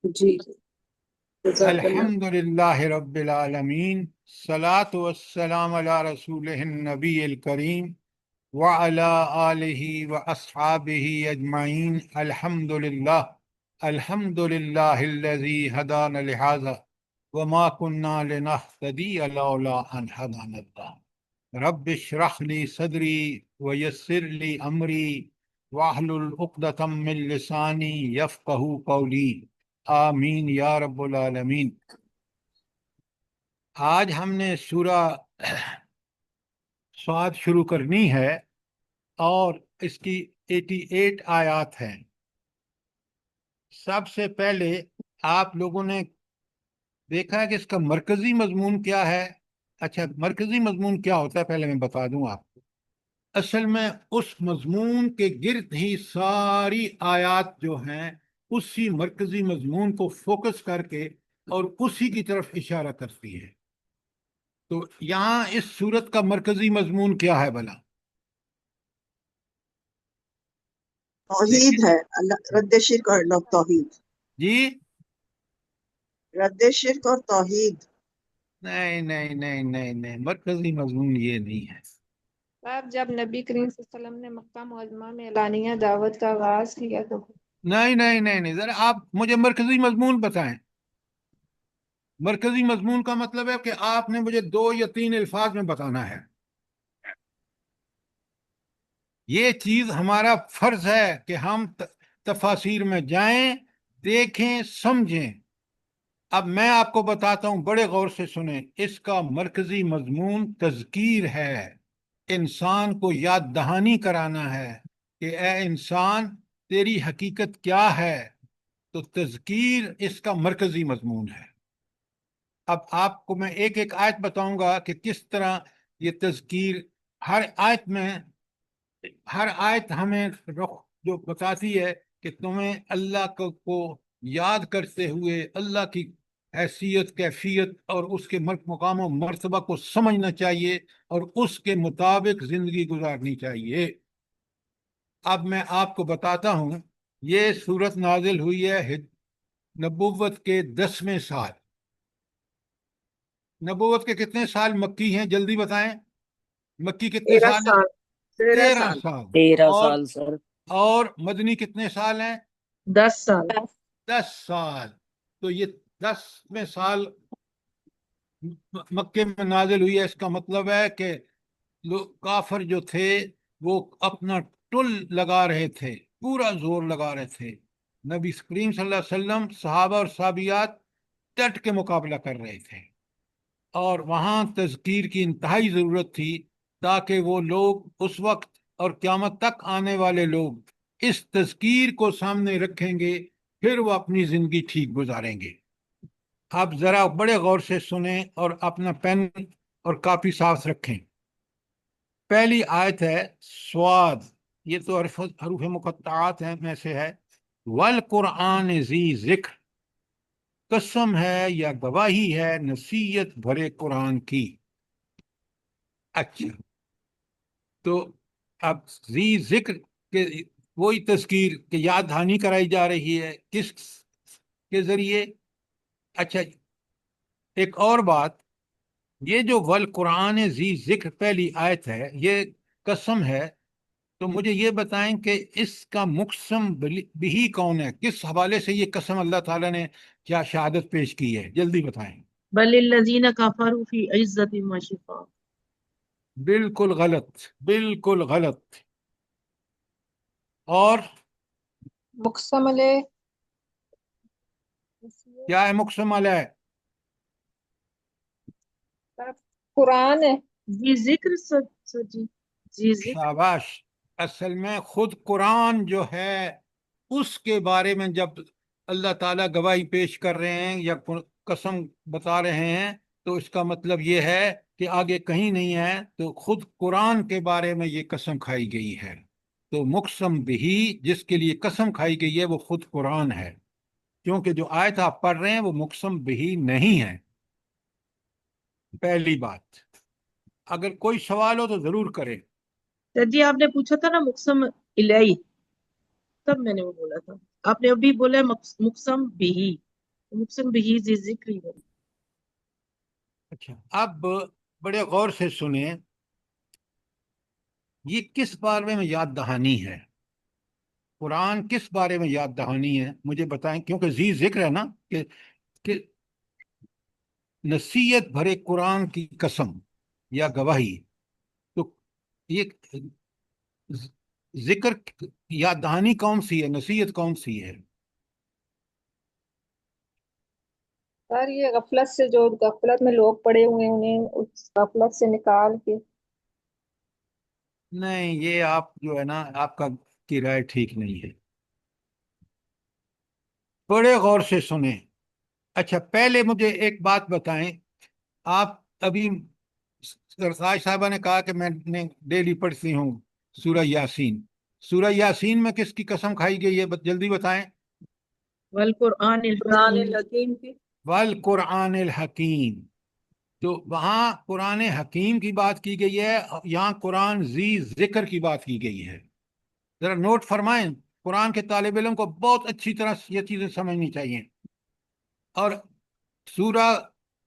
جی جزاک اللہ۔ الحمد للہ رب العالمین، صلاۃ والسلام علی رسول النبی الکریم وعلی آلہ واصحابہ اجمعین۔ الحمد للہ، الحمد للہ الذی ہدانا لہذا وما كنا لنهتدی لولا ان ہدانا اللہ۔ رب اشرح لی صدری ویسر لی امری واحلل عقدۃ من لسانی یفقہوا قولی، آمین یا رب العالمین۔ آج ہم نے سورہ صاد شروع کرنی ہے اور اس کی 88 آیات ہیں۔ سب سے پہلے آپ لوگوں نے دیکھا ہے کہ اس کا مرکزی مضمون کیا ہے؟ اچھا، مرکزی مضمون کیا ہوتا ہے پہلے میں بتا دوں آپ کو۔ اصل میں اس مضمون کے گرد ہی ساری آیات جو ہیں اسی مرکزی مضمون کو فوکس کر کے اور اسی کی طرف اشارہ کرتی ہے۔ تو یہاں اس سورت کا مرکزی مضمون کیا ہے بھلا؟ توحید ہے، اللہ رد شرک اور توحید، جی رد شرک اور توحید۔ نہیں نہیں نہیں نہیں نہیں، مرکزی مضمون یہ نہیں ہے۔ اب جب نبی کریم صلی اللہ علیہ وسلم نے مکہ معظمہ میں اعلانیہ دعوت کا آغاز کیا تو نہیں نہیں نہیں نہیں، ذرا آپ مجھے مرکزی مضمون بتائیں۔ مرکزی مضمون کا مطلب ہے کہ آپ نے مجھے 2 یا 3 الفاظ میں بتانا ہے۔ یہ چیز ہمارا فرض ہے کہ ہم تفاسیر میں جائیں، دیکھیں، سمجھیں۔ اب میں آپ کو بتاتا ہوں، بڑے غور سے سنیں۔ اس کا مرکزی مضمون تذکیر ہے، انسان کو یاد دہانی کرانا ہے کہ اے انسان تیری حقیقت کیا ہے۔ تو تذکیر اس کا مرکزی مضمون ہے۔ اب آپ کو میں ایک ایک آیت بتاؤں گا کہ کس طرح یہ تذکیر ہر آیت ہمیں رخ جو بتاتی ہے کہ تمہیں اللہ کو یاد کرتے ہوئے اللہ کی حیثیت، کیفیت اور اس کے مقام و مرتبہ کو سمجھنا چاہیے اور اس کے مطابق زندگی گزارنی چاہیے۔ اب میں آپ کو بتاتا ہوں، یہ سورت نازل ہوئی ہے نبوت کے 10ویں سال۔ نبوت کے کتنے سال مکی ہیں جلدی بتائیں؟ مکی کتنے 13 سال ہیں؟ سال 13 13 سال سال 13 اور سال سر۔ اور مدنی کتنے سال ہیں؟ 10 سال 10 سال۔ تو یہ 10ویں سال مکے میں نازل ہوئی ہے۔ اس کا مطلب ہے کہ کافر جو تھے وہ اپنا ٹل لگا رہے تھے، پورا زور لگا رہے تھے۔ نبی کریم صلی اللہ علیہ وسلم، صحابہ اور صحابیات ڈٹ کے مقابلہ کر رہے تھے، اور وہاں تذکیر کی انتہائی ضرورت تھی تاکہ وہ لوگ اس وقت اور قیامت تک آنے والے لوگ اس تذکیر کو سامنے رکھیں گے، پھر وہ اپنی زندگی ٹھیک گزاریں گے۔ آپ ذرا بڑے غور سے سنیں اور اپنا پین اور کاپی ساتھ رکھیں۔ پہلی آیت ہے سواد، یہ تو حروف مقطعات ہیں میں سے ہے۔ والقرآن ذی ذکر، قسم ہے یا گواہی ہے نصیحت بھرے قرآن کی۔ اچھا، تو اب ذی ذکر کے وہی تذکیر کہ یاد دہانی کرائی جا رہی ہے، کس کے ذریعے؟ اچھا، ایک اور بات، یہ جو والقرآن ذی ذکر پہلی آیت ہے، یہ قسم ہے، تو مجھے یہ بتائیں کہ اس کا مقسم بھی کون ہے؟ کس حوالے سے یہ قسم اللہ تعالیٰ نے کیا شہادت پیش کی ہے؟ جلدی بتائیں۔ بل الذین کفروا فی عزت و شقاق۔ بالکل غلط، بالکل غلط۔ اور مقسم علیہ کیا ہے مقسم علیہ؟ قرآن ہے۔ ذی ذکر سچی ذی ذکر شاباش۔ اصل میں خود قرآن جو ہے اس کے بارے میں جب اللہ تعالیٰ گواہی پیش کر رہے ہیں یا قسم بتا رہے ہیں تو اس کا مطلب یہ ہے کہ آگے کہیں نہیں ہے، تو خود قرآن کے بارے میں یہ قسم کھائی گئی ہے۔ تو مقسم بھی جس کے لیے قسم کھائی گئی ہے وہ خود قرآن ہے، کیونکہ جو آیت آپ پڑھ رہے ہیں وہ مقسم بھی نہیں ہے۔ پہلی بات، اگر کوئی سوال ہو تو ضرور کریں۔ جی آپ نے پوچھا تھا نا مقسم الہی، تب میں نے وہ بولا تھا، آپ نے ابھی بولا مقسم بھی۔ مقسم بہی ذی ذکر ہے۔ اچھا، اب بڑے غور سے سنیں، یہ کس بارے میں یاد دہانی ہے؟ قرآن کس بارے میں یاد دہانی ہے مجھے بتائیں، کیونکہ ذی ذکر ہے نا، کہ نصیحت بھرے قرآن کی قسم یا گواہی، تو یہ ذکر یاد دہانی کون سی ہے، نصیحت کون سی ہے؟ سر یہ غفلت سے، جو غفلت میں لوگ پڑے ہوئے ہیں انہیں اس غفلت سے نکال کے۔ نہیں، یہ آپ جو ہے نا، آپ کی رائے ٹھیک نہیں ہے، بڑے غور سے سنیں۔ اچھا، پہلے مجھے ایک بات بتائیں، آپ ابھی سرتاج صاحبہ نے کہا کہ میں نے ڈیلی پڑھتی ہوں سورہ یاسین، سورہ یاسین میں کس کی قسم کھائی گئی ہے؟ جلدی بتائیں۔ والقرآن الحکیم۔ والقرآن الحکیم، تو وہاں قرآن حکیم کی بات کی گئی ہے، یہاں قرآن ذی ذکر کی بات کی گئی ہے۔ ذرا نوٹ فرمائیں، قرآن کے طالب علم کو بہت اچھی طرح یہ چیزیں سمجھنی چاہیے۔ اور سورہ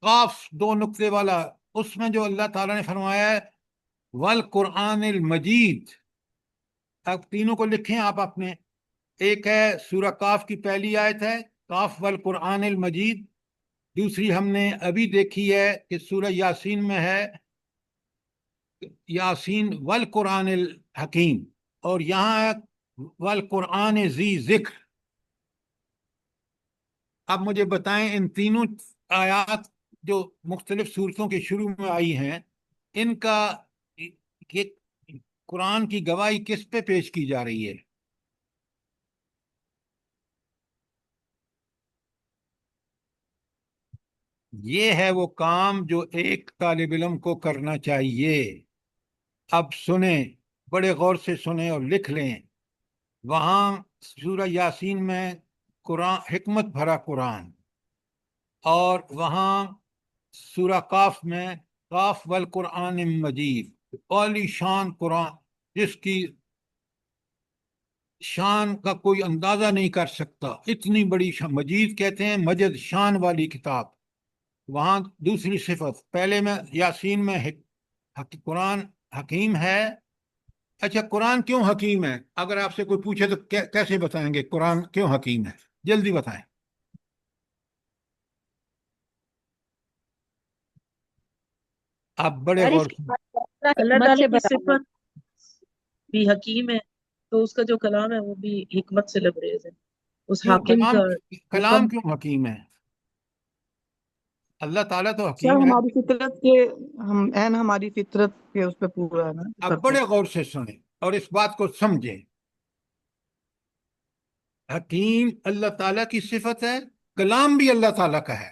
قاف 2 نقطے والا، اس میں جو اللہ تعالیٰ نے فرمایا ہے والقرآن المجید، اب تینوں کو لکھیں آپ اپنے، ایک ہے سورہ قاف کی پہلی آیت ہے قاف والقرآن المجید، دوسری ہم نے ابھی دیکھی ہے کہ سورہ یاسین میں ہے یاسین والقرآن الحکیم، اور یہاں ہے والقرآن ذی ذکر۔ اب مجھے بتائیں، ان تینوں آیات جو مختلف صورتوں کے شروع میں آئی ہیں، ان کا یہ قرآن کی گواہی کس پہ پیش کی جا رہی ہے؟ یہ ہے وہ کام جو ایک طالب علم کو کرنا چاہیے۔ اب سنیں، بڑے غور سے سنیں اور لکھ لیں، وہاں سورہ یاسین میں قرآن حکمت بھرا قرآن، اور وہاں سورہ قاف میں قاف والقرآن مجید، عالی شان قرآن، جس کی شان کا کوئی اندازہ نہیں کر سکتا، اتنی بڑی شان، مجید کہتے ہیں مجد، شان والی کتاب۔ وہاں دوسری صفت، پہلے میں یاسین میں قرآن حکیم ہے۔ اچھا، قرآن کیوں حکیم ہے؟ اگر آپ سے کوئی پوچھے تو کیسے بتائیں گے قرآن کیوں حکیم ہے؟ جلدی بتائیں۔ آپ بڑے سر غور اس کی سے، اللہ حکمت تعالیٰ سے کی بنا ہوا ہے۔ صفت بھی حکیم ہے، تو اس کا جو کلام ہے وہ بھی حکمت سے لبریز ہے، اس کیوں حاکم کا کلام حکم۔ کیوں حکیم ہے؟ اللہ تعالیٰ تو سر حکیم ہے۔ ہماری فطرت کے ہماری فطرت کے اس پہ پورا ہے نا اب کرتے بڑے غور سے سنیں اور اس بات کو سمجھیں، حکیم اللہ تعالیٰ کی صفت ہے، کلام بھی اللہ تعالیٰ کا ہے،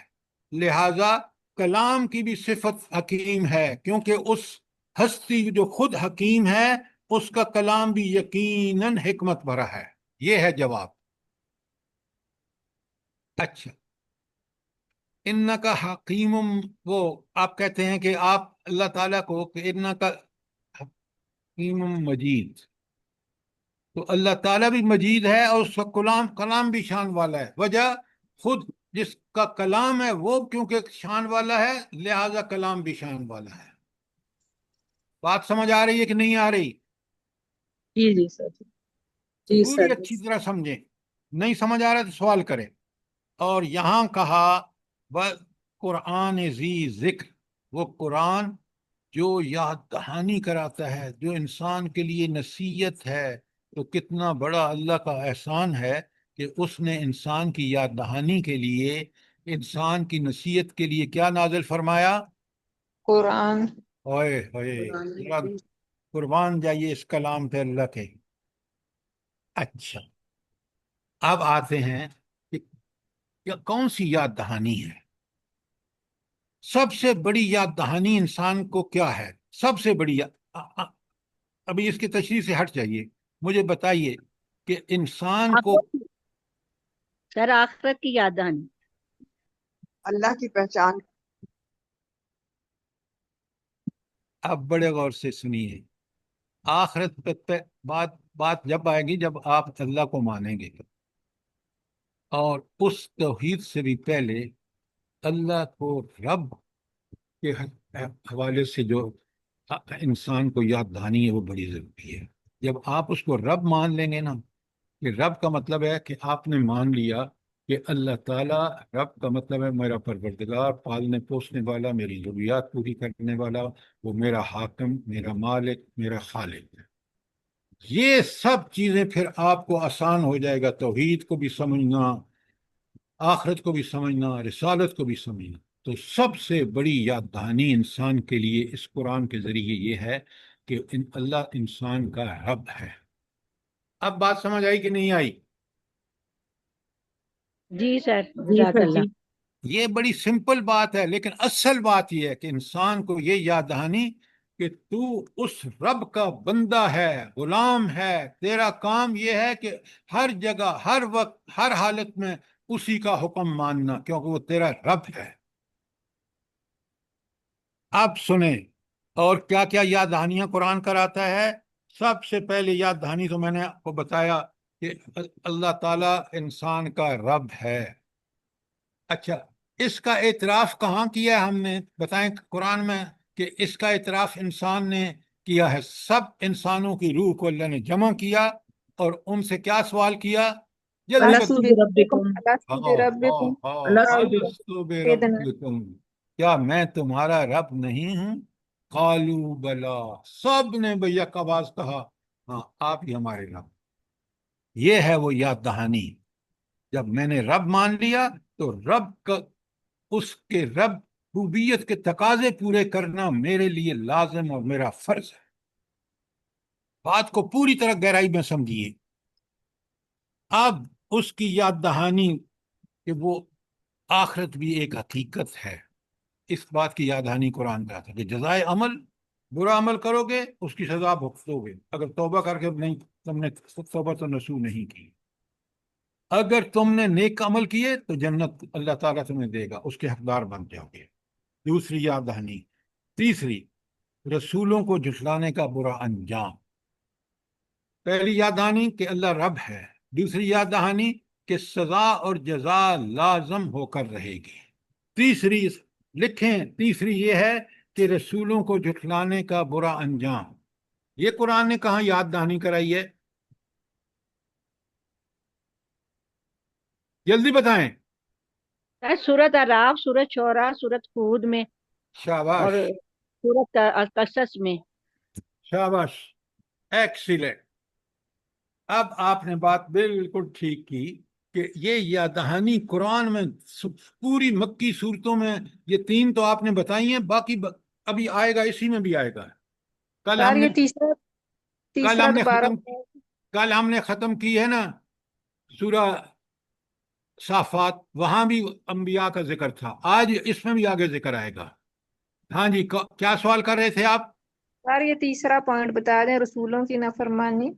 لہذا کلام کی بھی صفت حکیم ہے، کیونکہ اس ہستی جو خود حکیم ہے اس کا کلام بھی یقیناً حکمت بھرا ہے۔ یہ ہے جواب۔ اچھا، ان کا حکیم، وہ آپ کہتے ہیں کہ آپ اللہ تعالیٰ کو کہ ان کا حکیم مجید، تو اللہ تعالیٰ بھی مجید ہے اور اس کا کلام بھی شان والا ہے۔ وجہ، خود جس کا کلام ہے وہ کیونکہ شان والا ہے، لہذا کلام بھی شان والا ہے۔ بات سمجھ آ رہی ہے کہ نہیں آ رہی؟ جی جی سر، جی پوری سر۔ اچھی طرح سمجھیں، نہیں سمجھ آ رہا تو سوال کریں۔ اور یہاں کہا قرآن ذی ذکر، وہ قرآن جو یاد دہانی کراتا ہے، جو انسان کے لیے نصیحت ہے، تو کتنا بڑا اللہ کا احسان ہے کہ اس نے انسان کی یاد دہانی کے لیے، انسان کی نصیحت کے لیے کیا نازل فرمایا؟ قرآن۔ ہوئے ہوئے، ذرا قربان جائیے اس کلام پہ اللہ کے۔ اچھا، اب آتے ہیں کہ کون سی یاد دہانی ہے؟ سب سے بڑی یاد دہانی انسان کو کیا ہے؟ سب سے بڑی ابھی اس کی تشریح سے ہٹ جائیے، مجھے بتائیے کہ انسان کو، آخرت کی- سر آخرت کی یاد دہانی۔ اللہ کی پہچان۔ اب بڑے غور سے سنیے، آخرت پہ بات جب آئے گی جب آپ اللہ کو مانیں گے، اور اس توحید سے بھی پہلے اللہ کو رب کے حوالے سے جو انسان کو یاد دہانی ہے وہ بڑی ضروری ہے۔ جب آپ اس کو رب مان لیں گے نا، کہ رب کا مطلب ہے کہ آپ نے مان لیا کہ اللہ تعالیٰ، رب کا مطلب ہے میرا پروردگار، پالنے پوسنے والا، میری ضروریات پوری کرنے والا، وہ میرا حاکم، میرا مالک، میرا خالق ہے۔ یہ سب چیزیں پھر آپ کو آسان ہو جائے گا، توحید کو بھی سمجھنا، آخرت کو بھی سمجھنا، رسالت کو بھی سمجھنا۔ تو سب سے بڑی یاد دہانی انسان کے لیے اس قرآن کے ذریعے یہ ہے کہ اللہ انسان کا رب ہے۔ اب بات سمجھ آئی کہ نہیں آئی؟ جی سر، جی جزاک سر اللہ۔ جی۔ یہ بڑی سمپل بات ہے، لیکن اصل بات یہ ہے کہ انسان کو یہ یاد دہانی کہ تو اس رب کا بندہ ہے، غلام ہے، تیرا کام یہ ہے کہ ہر جگہ، ہر وقت، ہر حالت میں اسی کا حکم ماننا، کیونکہ وہ تیرا رب ہے۔ اب سنیں اور کیا کیا یاد دہانیاں قرآن کراتا ہے۔ سب سے پہلے یاد دہانی تو میں نے آپ کو بتایا کہ اللہ تعالیٰ انسان کا رب ہے۔ اچھا، اس کا اعتراف کہاں کیا ہے ہم نے؟ بتائیں قرآن میں کہ اس کا اعتراف انسان نے کیا ہے۔ سب انسانوں کی روح کو اللہ نے جمع کیا اور ان سے کیا سوال کیا؟ جلدی الستو بتائیں۔ بربکم، الستو بربکم قالوا الستو بربکم، کیا میں تمہارا رب نہیں ہوں؟ قالوا بلا، سب نے بیک آواز کہا ہاں آپ ہی ہمارے رب۔ یہ ہے وہ یاد دہانی۔ جب میں نے رب مان لیا تو رب کا، اس کے رب ربوبیت کے تقاضے پورے کرنا میرے لیے لازم اور میرا فرض ہے۔ بات کو پوری طرح گہرائی میں سمجھیے۔ اب اس کی یاد دہانی کہ وہ آخرت بھی ایک حقیقت ہے، اس بات کی یاد دہانی قرآن کا تھا کہ جزائے عمل، برا عمل کرو گے اس کی سزا بھگتو گے، اگر توبہ کر کے نہیں، تم نے توبہ تو نصوح نہیں کی، اگر تم نے نیک عمل کیے تو جنت اللہ تعالیٰ تمہیں دے گا، اس کے حقدار بن جاؤ گے۔ دوسری یاد دہانی۔ تیسری، رسولوں کو جھٹلانے کا برا انجام۔ پہلی یاد دہانی کہ اللہ رب ہے، دوسری یاد دہانی کہ سزا اور جزا لازم ہو کر رہے گی۔ تیسری لکھیں، تیسری یہ ہے کہ رسولوں کو جھٹلانے کا برا انجام۔ یہ قرآن نے کہاں یاد دہانی کرائی ہے؟ جلدی بتائیں۔ سورت اعراف، سورت شعراء، سورت ہود میں، اور شاباش، سورت قصص میں۔ شاباش، ایکسیلنٹ۔ اب آپ نے بات بالکل ٹھیک کی کہ یہ یاد دہانی قرآن میں پوری مکی صورتوں میں یہ تین تو آپ نے بتائی ہیں، باقی ابھی آئے گا، اسی میں بھی آئے گا۔ کل سر ہم نے یہ تیسرا دوبارہ کل ہم نے ختم کی ہے نا سورہ صافات، وہاں بھی انبیاء کا ذکر تھا، آج اس میں بھی آگے ذکر آئے گا۔ ہاں جی، کیا سوال کر رہے تھے آپ؟ سر یہ تیسرا پوائنٹ بتا دیں، رسولوں کی نافرمانی۔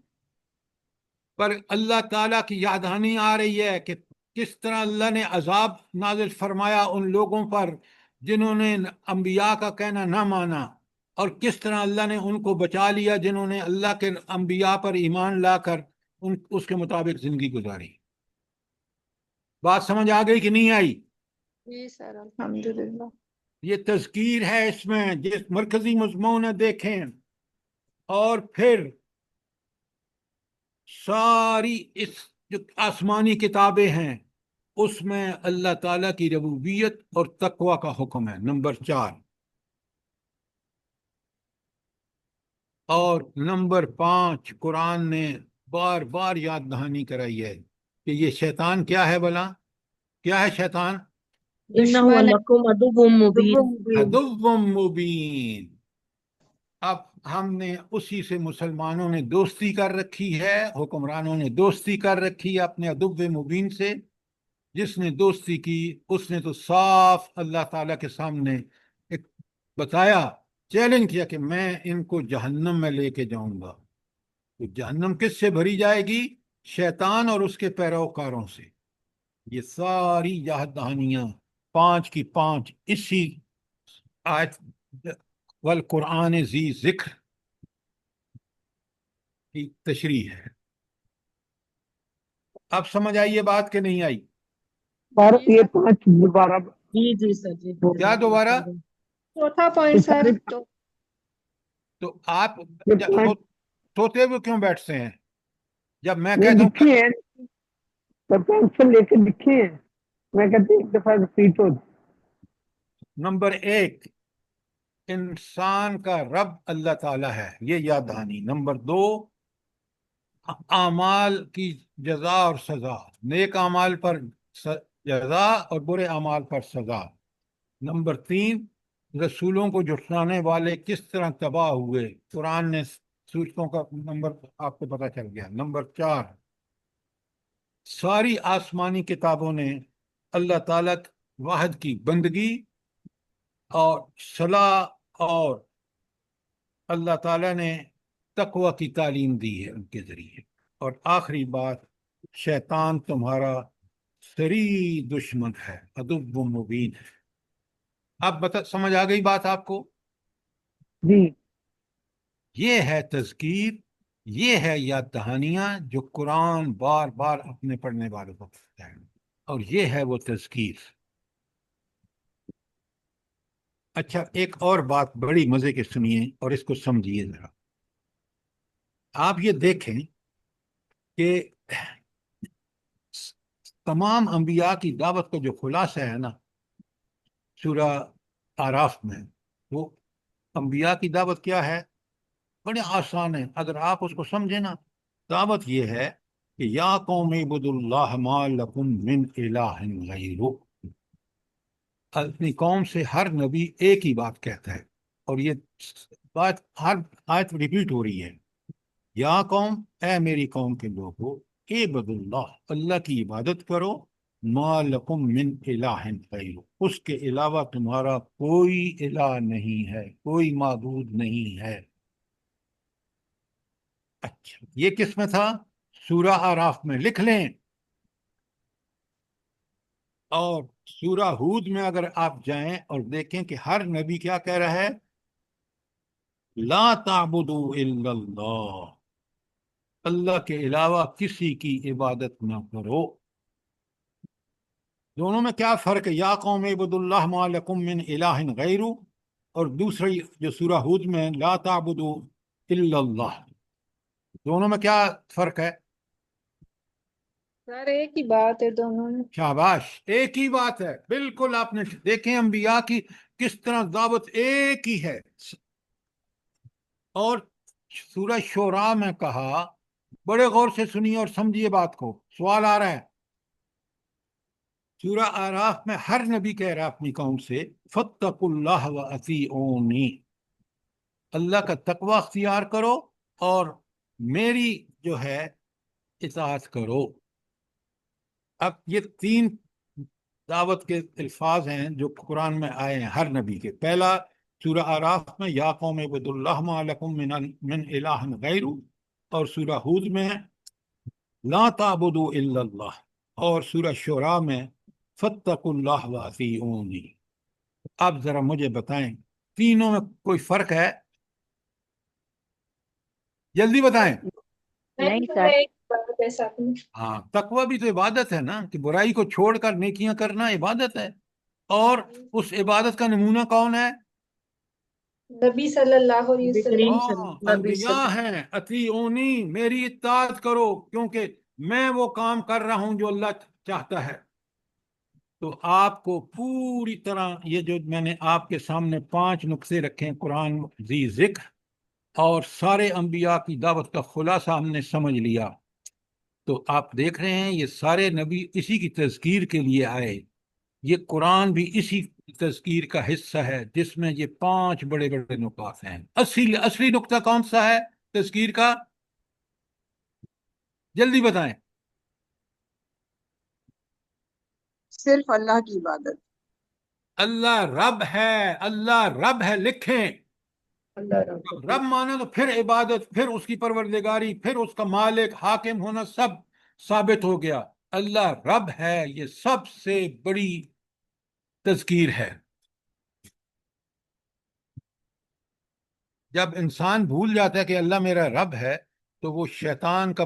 پر اللہ تعالیٰ کی یاد دہانی آ رہی ہے کہ کس طرح اللہ نے عذاب نازل فرمایا ان لوگوں پر جنہوں نے انبیاء کا کہنا نہ مانا، اور کس طرح اللہ نے ان کو بچا لیا جنہوں نے اللہ کے انبیاء پر ایمان لا کر اس کے مطابق زندگی گزاری۔ بات سمجھ آ گئی کہ نہیں آئی؟ جی سر الحمدللہ۔ یہ تذکیر ہے، اس میں جس مرکزی مضمون ہے دیکھیں، اور پھر ساری اس جو آسمانی کتابیں ہیں اس میں اللہ تعالیٰ کی ربوبیت اور تقوی کا حکم ہے، نمبر 4۔ اور نمبر 5 قرآن نے بار بار یاد دہانی کرائی ہے کہ یہ شیطان کیا ہے بلا؟ کیا ہے شیطان؟ انہ لکم عدو مبین۔ عدو مبین۔ اب ہم نے اسی سے، مسلمانوں نے دوستی کر رکھی ہے، حکمرانوں نے دوستی کر رکھی ہے اپنے عدو مبین سے۔ جس نے دوستی کی اس نے تو صاف اللہ تعالیٰ کے سامنے ایک بتایا، چیلنج کیا کہ میں ان کو جہنم میں لے کے جاؤں گا۔ تو جہنم کس سے بھری جائے گی؟ شیطان اور اس کے پیروکاروں سے۔ یہ ساری یاد دہانیاں 5 کی 5 اسی آیت والقرآن ذی ذکر کی تشریح ہے۔ اب سمجھ آئی یہ بات کہ نہیں آئی؟ اور جی یہ سر 5 دوبارہ جی سر جی کیا دوبارہ؟ چوتھا پوائنٹ سر تو تو آپ یہ جب 5 سوتے ہوئے کیوں بیٹھتے ہیں جب میں یہ کہتا ہوں لکھی ہیں، میں پینسل لے کے لکھی ہیں، میں کہتی ہوں ایک دفعہ ریپیٹ ہو جائے۔ نمبر 1 انسان کا رب اللہ تعالیٰ ہے، یہ یاد دہانی۔ نمبر 2 اعمال کی جزا اور سزا، نیک اعمال پر جزا اور برے اعمال پر سزا۔ نمبر 3 رسولوں کو جھٹلانے والے کس طرح تباہ ہوئے، قرآن نے سورتوں کا نمبر آپ کو پتہ چل گیا۔ نمبر 4 ساری آسمانی کتابوں نے اللہ تعالیٰ واحد کی بندگی اور صلاح اور اللہ تعالیٰ نے تقوی کی تعلیم دی ہے ان کے ذریعے۔ اور آخری بات، شیطان تمہارا سری دشمن ہے، عدو مبین ہے۔ اب سمجھ آ گئی بات آپ کو؟ جی یہ ہے تذکیر، یہ ہے یاد دہانیاں جو قرآن بار بار اپنے پڑھنے والوں کو کہتا ہے، اور یہ ہے وہ تذکیر۔ اچھا ایک اور بات بڑی مزے کی سنیے اور اس کو سمجھیے ذرا۔ آپ یہ دیکھیں کہ تمام انبیاء کی دعوت کا جو خلاصہ ہے نا سورہ آراف میں، وہ انبیاء کی دعوت کیا ہے؟ بڑے آسان ہے، اگر آپ اس کو سمجھیں نا۔ دعوت یہ ہے کہ یا قوم اعبدوا اللہ ما لکم من الہ غیرہ۔ اپنی قوم سے ہر نبی ایک ہی بات کہتا ہے، اور یہ بات ہر آیت ریپیٹ ہو رہی ہے۔ یا قوم، اے میری قوم کے لوگو، اعبدوا اللہ، اللہ کی عبادت کرو، ما لکم من الہ غیرہ، اس کے علاوہ تمہارا کوئی الہ نہیں ہے، کوئی معبود نہیں ہے۔ اچھا یہ کس میں تھا؟ سورہ آراف میں، لکھ لیں۔ اور سورہ ہود میں اگر آپ جائیں اور دیکھیں کہ ہر نبی کیا کہہ رہا ہے؟ لا تعبدوا الا اللہ، اللہ کے علاوہ کسی کی عبادت نہ کرو۔ دونوں میں کیا فرق ہے؟ یا قوم اعبدوا اللہ ما لکم من الہ غیرہ، اور دوسری جو سورہ ہود میں لا تعبدوا الا اللہ، دونوں میں کیا فرق ہے؟ سر ایک ہی بات ہے دونوں میں۔ شاباش، ایک ہی بات ہے، بالکل۔ آپ نے دیکھیں انبیاء کی کس طرح دعوت ایک ہی ہے۔ اور سورہ شورا میں کہا، بڑے غور سے سنیے اور سمجھیے بات کو، سوال آ رہا ہے۔ سورہ آراف میں ہر نبی کہہ رہا ہے اپنی قوم سے فاتقوا اللہ واطیعونی، اللہ کا تقوی اختیار کرو اور میری جو ہے اطاعت کرو۔ اب یہ 3 دعوت کے الفاظ ہیں جو قرآن میں آئے ہیں ہر نبی کے۔ پہلا سورہ آراف میں یا قوم اعبدوا اللہ ما لکم من الہ غیرہ، اور سورہ ہود میں لا تعبدوا الا اللہ، اور سورہ شورا میں فاتقوا اللہ واطیعونی۔ اب ذرا مجھے بتائیں تینوں میں کوئی فرق ہے؟ جلدی بتائیں۔ نہیں سر سر، ایک بات ہے ساتھ میں۔ ہاں، تقوی بھی تو عبادت ہے نا، کہ برائی کو چھوڑ کر نیکیاں کرنا عبادت ہے۔ اور اس عبادت کا نمونہ کون ہے؟ نبی صلی اللہ علیہ نبی وسلم۔ کریم ہاں، نبی انبیاء ہیں، اطیعونی، میری اطاعت کرو، کیونکہ میں وہ کام کر رہا ہوں جو اللہ چاہتا ہے۔ تو آپ کو پوری طرح یہ جو میں نے آپ کے سامنے 5 نقطے رکھے ہیں، قرآن ذی ذکر اور سارے انبیاء کی دعوت کا خلاصہ ہم نے سمجھ لیا۔ تو آپ دیکھ رہے ہیں یہ سارے نبی اسی کی تذکیر کے لیے آئے، یہ قرآن بھی اسی تذکیر کا حصہ ہے جس میں یہ 5 بڑے بڑے نکات ہیں۔ اصلی نقطہ کون سا ہے تذکیر کا؟ جلدی بتائیں۔ صرف اللہ کی عبادت۔ اللہ رب ہے، اللہ رب ہے، لکھیں۔ اللہ رب رب مانا تو پھر عبادت، پھر اس کی پروردگاری، پھر اس کا مالک حاکم ہونا سب ثابت ہو گیا۔ اللہ رب ہے، یہ سب سے بڑی تذکیر ہے۔ جب انسان بھول جاتا ہے کہ اللہ میرا رب ہے، تو وہ شیطان کا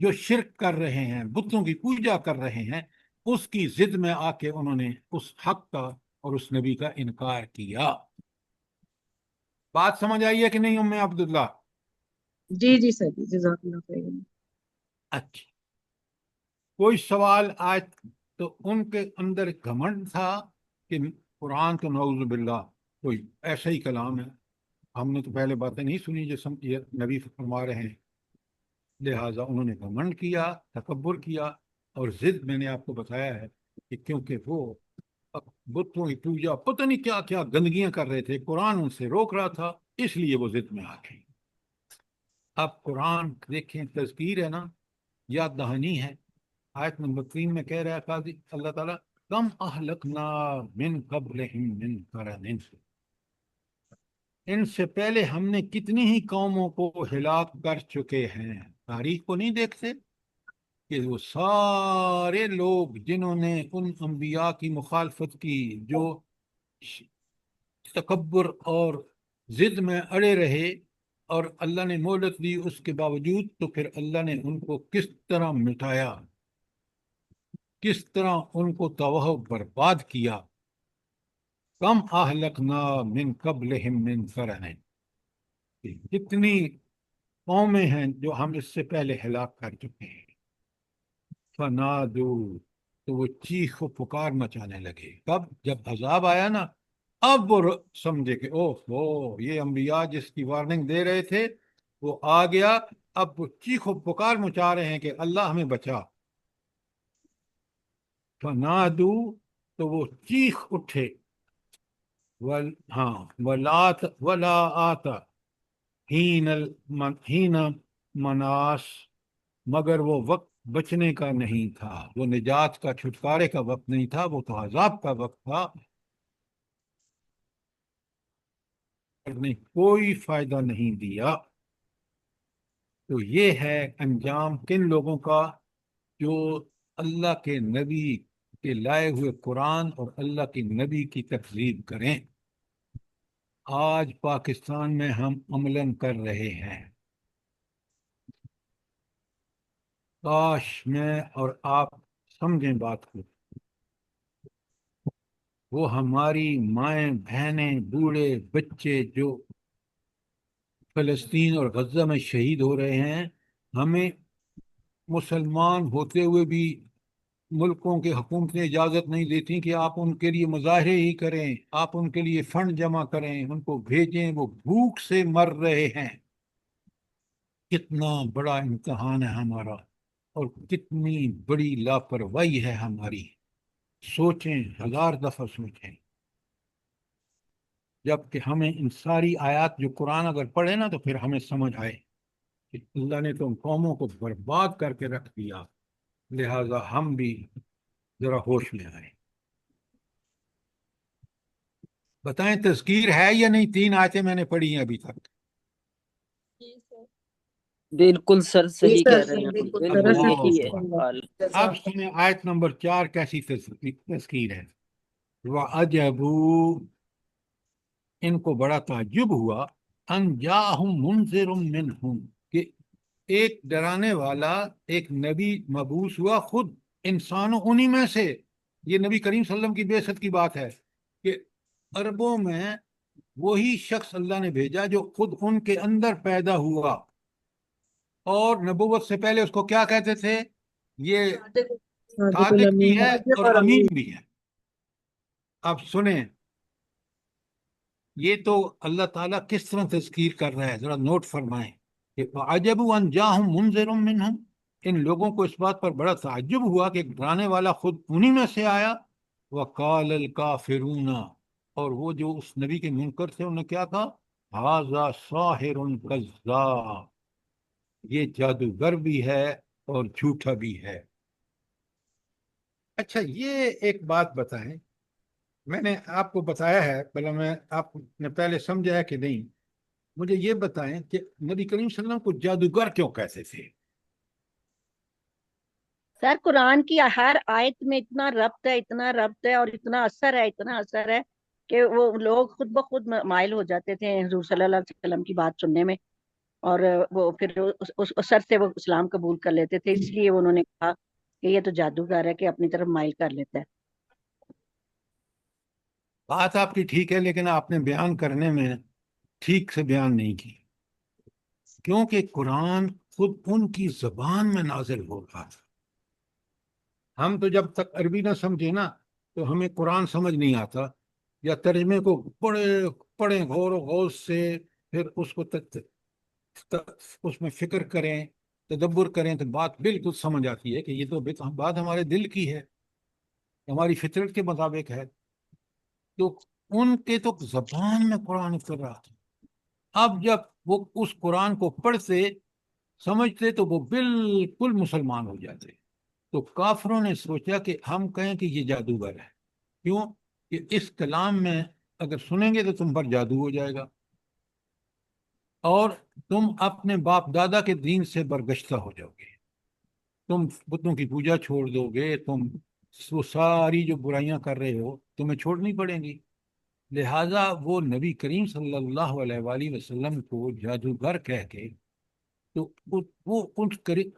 جو شرک کر رہے ہیں، بتوں کی پوجا کر رہے ہیں، اس کی ضد میں آ کے انہوں نے اس حق کا اور اس نبی کا انکار کیا۔ بات سمجھ آئی ہے کہ نہیں ام عبداللہ؟ جی جی سر، جزاک اللہ خیر۔ اچھا، کوئی سوال آج؟ تو ان کے اندر گھمنڈ تھا کہ قرآن تو نعوذ باللہ کوئی ایسا ہی کلام ہے، ہم نے تو پہلے باتیں نہیں سنی جو یہ نبی فرما رہے ہیں، لہٰذا انہوں نے گھمنڈ کیا، تکبر کیا، اور ضد میں نے آپ کو بتایا ہے کہ کیونکہ وہ بتوں کی پوجا پتہ نہیں کیا کیا گندگیاں کر رہے تھے، قرآن ان سے روک رہا تھا، اس لیے وہ ضد میں آ گئی۔ اب قرآن دیکھیں، تذکیر ہے نا، یاد دہانی ہے۔ آیت نمبر 3 میں کہہ رہا ہے قاضی اللہ تعالیٰ، کم اہلکنا من قبلہم من قرن، ان سے پہلے ہم نے کتنی ہی قوموں کو ہلاک کر چکے ہیں۔ تاریخ کو نہیں دیکھتے کہ وہ سارے لوگ جنہوں نے ان انبیاء کی مخالفت کی، جو تکبر اور ضد میں اڑے رہے اور اللہ نے مہلت دی اس کے باوجود، تو پھر اللہ نے ان کو کس طرح مٹایا، کس طرح ان کو تباہ برباد کیا۔ کم اہلکنا من قبلہم من قرن، کتنی قومیں ہیں جو ہم اس سے پہلے ہلاک کر چکے ہیں۔ فنادو، تو وہ چیخ و پکار مچانے لگے۔ کب؟ جب عذاب آیا نا، اب وہ سمجھے کہ اوہ یہ انبیاء جس کی وارننگ دے رہے تھے وہ آ گیا، اب وہ چیخ و پکار مچا رہے ہیں کہ اللہ ہمیں بچا۔ فنادو، تو وہ چیخ اٹھے، ولا آتا ہین مناس، مگر وہ وقت بچنے کا نہیں تھا، وہ نجات کا، چھٹکارے کا وقت نہیں تھا، وہ تو عذاب کا وقت تھا۔ نے کوئی فائدہ نہیں دیا۔ تو یہ ہے انجام کن لوگوں کا؟ جو اللہ کے نبی کے لائے ہوئے قرآن اور اللہ کے نبی کی تکذیب کریں۔ آج پاکستان میں ہم عملاً کر رہے ہیں۔ کاش میں اور آپ سمجھیں بات کو، وہ ہماری مائیں بہنیں بوڑھے بچے جو فلسطین اور غزہ میں شہید ہو رہے ہیں، ہمیں مسلمان ہوتے ہوئے بھی ملکوں کے حکومتیں اجازت نہیں دیتی کہ آپ ان کے لیے مظاہرے ہی کریں، آپ ان کے لیے فنڈ جمع کریں، ان کو بھیجیں، وہ بھوک سے مر رہے ہیں۔ کتنا بڑا امتحان ہے ہمارا، اور کتنی بڑی لاپرواہی ہے ہماری۔ سوچیں، 1000 دفعہ سوچیں۔ جبکہ ہمیں ان ساری آیات جو قرآن اگر پڑھے نا تو پھر ہمیں سمجھ آئے کہ اللہ نے تو ان قوموں کو برباد کر کے رکھ دیا، لہذا ہم بھی ذرا ہوش میں آئے۔ بتائیں تذکیر ہے یا نہیں؟ 3 آیتیں میں نے پڑھی ہیں ابھی تک۔ بالکل سر، صحیح سر، کہہ رہے ہیں، بالکل بالکل اللہ صحیح ہے اکبر۔ حال۔ اب سنیں آیت نمبر 4 کیسی تذکیر ہے۔ وَعَجَبُوا، ان کو بڑا تعجب ہوا، ان جاءہم منذر منہم، کہ ایک ڈرانے والا، ایک نبی مبعوث ہوا خود انسانوں انہی میں سے۔ یہ نبی کریم صلی اللہ علیہ وسلم کی بعثت کی بات ہے کہ عربوں میں وہی شخص اللہ نے بھیجا جو خود ان کے اندر پیدا ہوا، اور نبوت سے پہلے اس کو کیا کہتے تھے؟ یہ صادق بھی ہے اور امین بھی ہے۔ اب سنیں، یہ تو اللہ تعالیٰ کس طرح تذکیر کر رہا ہے، ذرا نوٹ فرمائیں کہ عجبوا ان جاءہم منذر منہم، ان لوگوں کو اس بات پر بڑا تعجب ہوا کہ ایک ڈرانے والا خود انہی میں سے آیا۔ وقال الکافرون، اور وہ جو اس نبی کے منکر تھے انہوں نے کیا کہا؟ ھذا ساحر کذاب، یہ جادوگر بھی ہے اور جھوٹا بھی ہے۔ اچھا، یہ ایک بات بتائیں، میں نے آپ کو بتایا ہے، پہلے میں آپ نے پہلے سمجھا ہے کہ نہیں، مجھے یہ بتائیں کہ نبی کریم صلی اللہ علیہ وسلم کو جادوگر کیوں کہتے تھے؟ سر قرآن کی ہر آیت میں اتنا ربط ہے، اتنا ربط ہے، اور اتنا اثر ہے، اتنا اثر ہے کہ وہ لوگ خود بخود مائل ہو جاتے تھے حضور صلی اللہ علیہ وسلم کی بات سننے میں۔ اور وہ پھر اس اثر سے وہ اسلام قبول کر لیتے تھے، اس لیے انہوں نے کہا کہ یہ تو جادوگر ہے کہ اپنی طرف مائل کر لیتا ہے۔ بات آپ کی ٹھیک ہے، لیکن آپ نے بیان کرنے میں ٹھیک سے بیان نہیں کی، کیونکہ قرآن خود ان کی زبان میں نازل ہو رہا تھا۔ ہم تو جب تک عربی نہ سمجھے نا تو ہمیں قرآن سمجھ نہیں آتا، یا ترجمے کو پڑھیں غور و غوض سے، پھر اس کو اس میں فکر کریں، تدبر کریں، تو بات بالکل سمجھ آتی ہے کہ یہ تو بات ہمارے دل کی ہے، ہماری فطرت کے مطابق ہے۔ تو ان کے تو زبان میں قرآن اتر رہا تھا۔ اب جب وہ اس قرآن کو پڑھتے سمجھتے تو وہ بالکل مسلمان ہو جاتے۔ تو کافروں نے سوچا کہ ہم کہیں کہ یہ جادوگر ہے، کیوں کہ اس کلام میں اگر سنیں گے تو تم پر جادو ہو جائے گا اور تم اپنے باپ دادا کے دین سے برگشتہ ہو جاؤ گے، تم بتوں کی پوجا چھوڑ دو گے، تم وہ ساری جو برائیاں کر رہے ہو تمہیں چھوڑنی پڑیں گی۔ لہٰذا وہ نبی کریم صلی اللہ علیہ وآلہ وسلم کو جادوگر کہہ کے تو وہ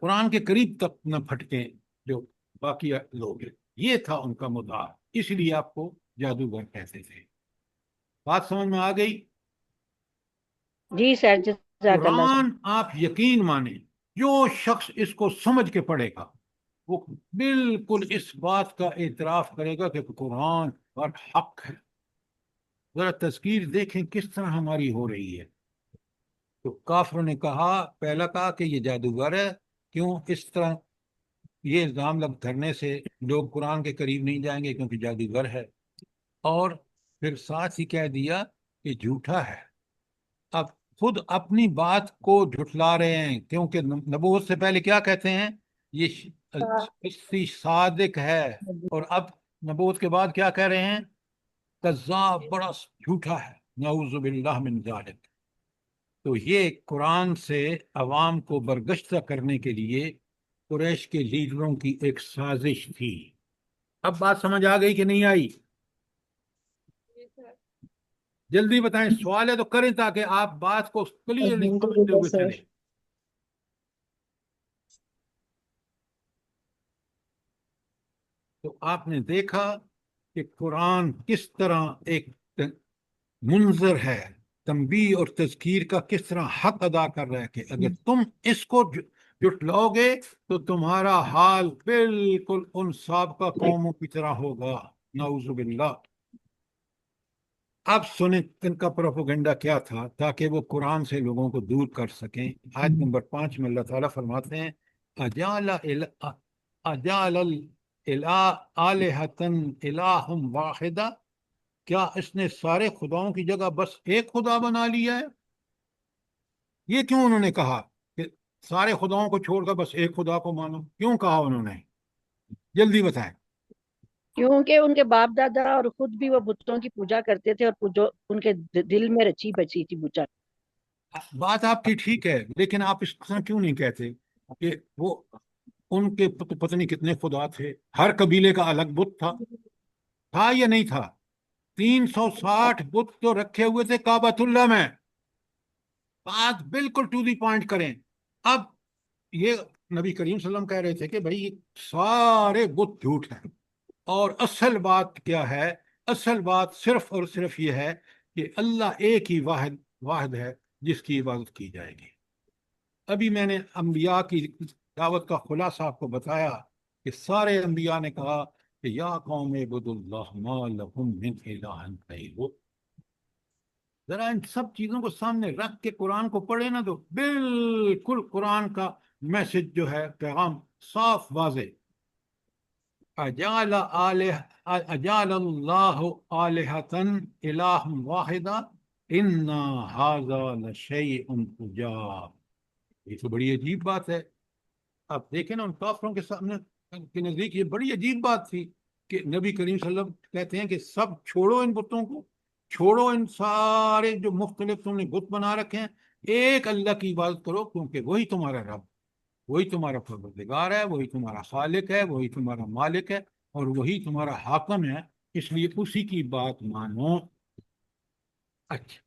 قرآن کے قریب تک نہ پھٹکیں جو باقی لوگ ہیں، یہ تھا ان کا مدعا، اس لیے آپ کو جادوگر کہتے تھے۔ بات سمجھ میں آ گئی؟ جی سر، جزاک اللہ سر۔ قرآن آپ یقین مانیں، جو شخص اس کو سمجھ کے پڑھے گا وہ بالکل اس بات کا اعتراف کرے گا کہ قرآن پر حق ہے۔ ذرا تذکیر دیکھیں کس طرح ہماری ہو رہی ہے۔ تو کافروں نے پہلا کہا کہ یہ جادوگر ہے، کیوں اس طرح یہ الزام کرنے سے لوگ قرآن کے قریب نہیں جائیں گے کیونکہ جادوگر ہے، اور پھر ساتھ ہی کہہ دیا کہ جھوٹا ہے۔ اب خود اپنی بات کو جھٹلا رہے ہیں، کیونکہ نبوت سے پہلے کیا کہتے ہیں؟ یہ صادق ہے، اور اب نبوت کے بعد کیا کہہ رہے ہیں؟ کذاب، بڑا جھوٹا ہے، نعوذ باللہ من ذالک۔ تو یہ قرآن سے عوام کو برگشتہ کرنے کے لیے قریش کے لیڈروں کی ایک سازش تھی۔ اب بات سمجھ آ گئی کہ نہیں آئی؟ جلدی بتائیں، سوال ہے تو کریں تاکہ آپ بات کو کلیئرلی سمجھتے ہوئے چلیں۔ تو آپ نے دیکھا کہ قرآن کس طرح ایک منظر ہے، تنبیہ اور تذکیر کا کس طرح حق ادا کر رہا ہے کہ اگر تم اس کو جٹلاؤ گے تو تمہارا حال بالکل ان سابقہ قوموں کی طرح ہوگا، نعوذ باللہ۔ اب سنیں ان کا پروپیگنڈا کیا تھا تاکہ وہ قرآن سے لوگوں کو دور کر سکیں۔ آیت نمبر 5 میں اللہ تعالیٰ فرماتے ہیں اجعل آلہۃ الہ واحدہ، کیا اس نے سارے خداؤں کی جگہ بس ایک خدا بنا لیا ہے؟ یہ کیوں انہوں نے کہا کہ سارے خداؤں کو چھوڑ کر بس ایک خدا کو مانو؟ کیوں کہا انہوں نے؟ جلدی بتائیں۔ کیونکہ ان کے باپ دادا اور خود بھی وہ بتوں کی پوجا کرتے تھے، اور جو ان کے دل میں رچی بچی تھی پوجا۔ بات آپ کی ٹھیک ہے، لیکن آپ اس طرح کیوں نہیں کہتے کہ وہ ان کے پتہ نہیں کتنے خدا تھے، ہر قبیلے کا الگ بت تھا یا نہیں تھا؟ 360 بت تو رکھے ہوئے تھے کعبۃ اللہ میں۔ بات بالکل ٹو دی پوائنٹ کریں۔ اب یہ نبی کریم صلی اللہ علیہ وسلم کہہ رہے تھے کہ بھائی سارے بت جھوٹ ہیں، اور اصل بات کیا ہے؟ اصل بات صرف اور صرف یہ ہے کہ اللہ ایک ہی واحد ہے جس کی عبادت کی جائے گی۔ ابھی میں نے انبیاء کی دعوت کا خلاصہ آپ کو بتایا کہ سارے انبیاء نے کہا کہ یا قوم اعبدوا اللہ ما لکم من الہ غیرہ۔ ذرا ان سب چیزوں کو سامنے رکھ کے قرآن کو پڑھے نا تو بالکل قرآن کا میسج جو ہے، پیغام صاف واضح۔ اجعل اللہ آلہۃ الہ واحدہ ان ھذا لشیء عجاب۔ یہ تو بڑی عجیب بات ہے۔ آپ دیکھیں نا، ان کافروں کے سامنے کے نزدیک یہ بڑی عجیب بات تھی کہ نبی کریم صلی اللہ علیہ وسلم کہتے ہیں کہ سب چھوڑو ان بتوں کو، چھوڑو ان سارے جو مختلف تم نے بت بنا رکھے ہیں، ایک اللہ کی عبادت کرو، کیونکہ وہی تمہارا رب، وہی تمہارا پروردگار ہے، وہی تمہارا خالق ہے، وہی تمہارا مالک ہے، اور وہی تمہارا حاکم ہے، اس لیے اسی کی بات مانو۔ اچھا،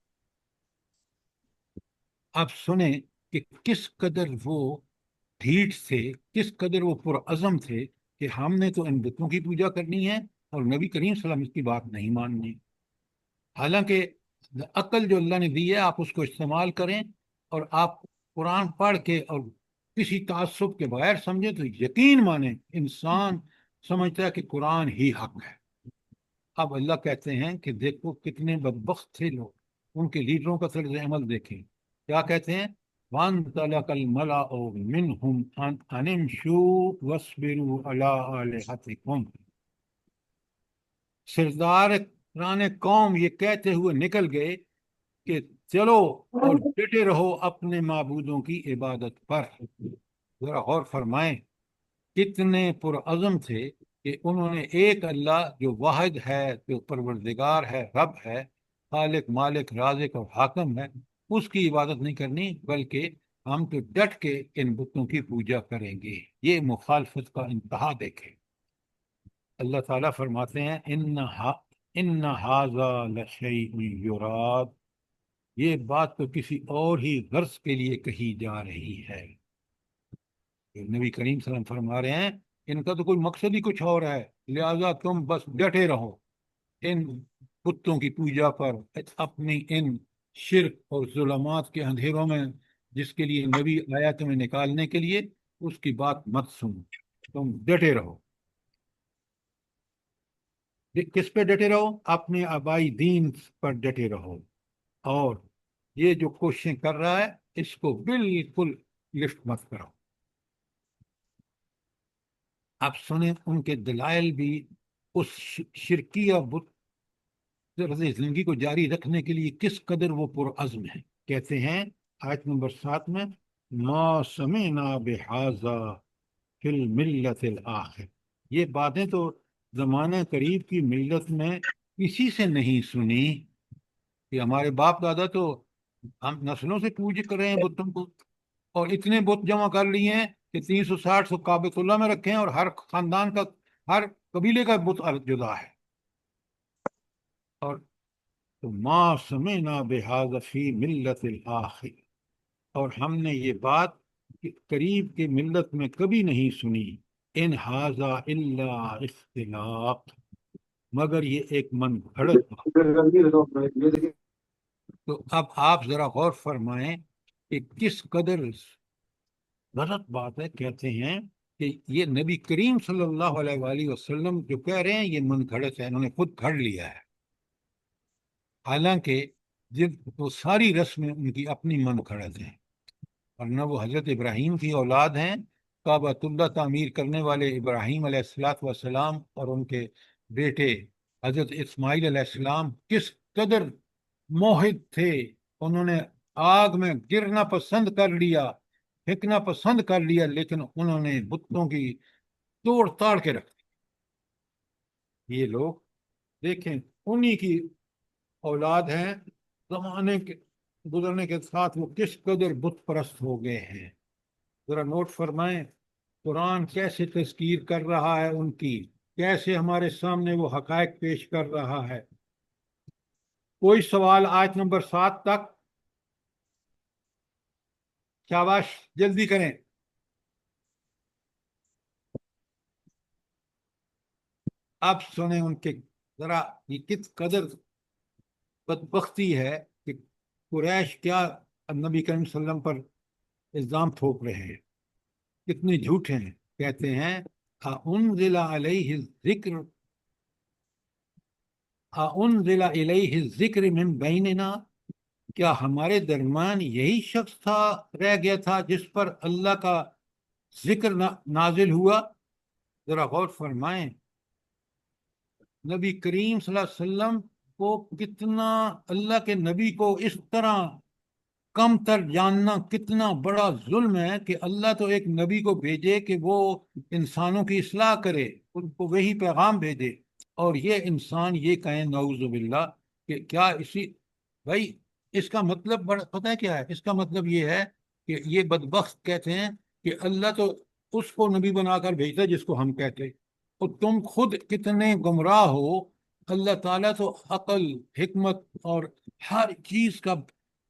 اب سنیں کہ کس قدر وہ ڈھیٹ تھے، کس قدر وہ پرعزم تھے کہ ہم نے تو ان بتوں کی پوجا کرنی ہے اور نبی کریم صلی اللہ علیہ وسلم اس کی بات نہیں ماننی۔ حالانکہ عقل جو اللہ نے دی ہے آپ اس کو استعمال کریں، اور آپ قرآن پڑھ کے اور کسی تعصب کے بغیر سمجھیں تو یقین مانیں انسان سمجھتا ہے کہ قرآن ہی حق ہے۔ اب اللہ کہتے ہیں کہ دیکھو کتنے بدبخت تھے لوگ، ان کے لیڈروں کا طرز عمل دیکھیں، کیا کہتے ہیں؟ وَانْطَلَقَ الْمَلَأُ مِنْهُمْ أَنِ امْشُوا وَاصْبِرُوا عَلَىٰ آلِهَتِكُمْ۔ سرداران قوم یہ کہتے ہوئے نکل گئے کہ چلو اور ڈٹے رہو اپنے معبودوں کی عبادت پر۔ ذرا غور فرمائیں کتنے پرعزم تھے کہ انہوں نے ایک اللہ جو واحد ہے، جو پروردگار ہے، رب ہے، خالق مالک رازق اور حاکم ہے، اس کی عبادت نہیں کرنی، بلکہ ہم تو ڈٹ کے ان بتوں کی پوجا کریں گے۔ یہ مخالفت کا انتہا دیکھیں۔ اللہ تعالیٰ فرماتے ہیں ان ھذا لشیء یراد، یہ بات تو کسی اور ہی غرض کے لیے کہی جا رہی ہے۔ نبی کریم صلی اللہ علیہ وسلم فرما رہے ہیں ان کا تو کوئی مقصد ہی کچھ اور ہے، لہذا تم بس ڈٹے رہو ان بتوں کی پوجا پر، اپنی ان شرک اور ظلمات کے اندھیروں میں جس کے لیے نبی آیا تمہیں نکالنے کے لیے، اس کی بات مت سنو، تم ڈٹے رہو۔ کس پہ ڈٹے رہو؟ اپنے آبائی دین پر ڈٹے رہو، اور یہ جو کوششیں کر رہا ہے اس کو بالکل لفٹ مت کرو۔ آپ سنیں ان کے دلائل بھی اس شرکیہ بت طرز زندگی کو جاری رکھنے کے لیے کس قدر وہ پرعزم ہیں۔ کہتے ہیں آیت نمبر 7 میں ما سمعنا بہذا فی الملت الآخر، یہ باتیں تو زمانہ قریب کی ملت میں کسی سے نہیں سنی، کہ ہمارے باپ دادا تو ہم نسلوں سے پوج کر رہے ہیں بتوں کو، اور اتنے بت جمع کر لیے ہیں کہ 360 کعبۃ اللہ میں رکھے ہیں، اور ہر خاندان کا، ہر قبیلے کا بت جدا ہے۔ اور تو ما سمعنا بہذا فی ملت الآخر، اور ہم نے یہ بات قریب کے ملت میں کبھی نہیں سنی، ان ھذا الا اختلاق، مگر یہ ایک من گھڑت۔ تو اب آپ ذرا غور فرمائیں کہ کس قدر غلط بات ہے۔ کہتے ہیں کہ یہ نبی کریم صلی اللہ علیہ وآلہ وسلم جو کہہ رہے ہیں یہ من گھڑت ہے، انہوں نے خود گھڑ لیا ہے، حالانکہ وہ ساری رسمیں ان کی اپنی من گھڑت ہیں، ورنہ وہ حضرت ابراہیم کی اولاد ہیں۔ کعبۃ اللہ تعمیر کرنے والے ابراہیم علیہ السلام اور ان کے بیٹے حضرت اسماعیل علیہ السلام کس قدر موحد تھے، انہوں نے آگ میں گرنا پسند کر لیا، پھینکنا پسند کر لیا، لیکن انہوں نے بتوں کی توڑ تاڑ کے رکھ دی۔ یہ لوگ دیکھیں انہی کی اولاد ہیں، زمانے کے گزرنے کے ساتھ وہ کس قدر بت پرست ہو گئے ہیں۔ ذرا نوٹ فرمائیں قرآن کیسے تذکیر کر رہا ہے ان کی، کیسے ہمارے سامنے وہ حقائق پیش کر رہا ہے۔ کوئی سوال آیت نمبر 7 تک؟ شاباش جلدی کریں۔ اب سنیں ان کے ذرا یہ کس قدر بدبختی ہے کہ قریش کیا نبی کریم صلی اللہ علیہ وسلم پر الزام تھوپ رہے ہیں، کتنے جھوٹے ہیں۔ کہتے ہیں اَأُنزِلَ عَلَيْهِ الذِّكْرُ اَأُنزِلَ إِلَيْهِ الذِّكْرُ مِن بَيْنِنَا، کیا ہمارے درمیان یہی شخص تھا، رہ گیا تھا جس پر اللہ کا ذکر نازل ہوا؟ ذرا غور فرمائیں نبی کریم صلی اللہ علیہ وسلم کو کتنا، اللہ کے نبی کو اس طرح کم تر جاننا کتنا بڑا ظلم ہے کہ اللہ تو ایک نبی کو بھیجے کہ وہ انسانوں کی اصلاح کرے، ان کو وہی پیغام بھیجے، اور یہ انسان یہ کہیں نعوذ باللہ کہ کیا اسی بھائی اس کا مطلب پتہ ہے کیا ہے؟ اس کا مطلب یہ ہے کہ یہ بدبخت کہتے ہیں کہ اللہ تو اس کو نبی بنا کر بھیجتا جس کو ہم کہتے، اور تم خود کتنے گمراہ ہو۔ اللہ تعالیٰ تو عقل، حکمت اور ہر چیز کا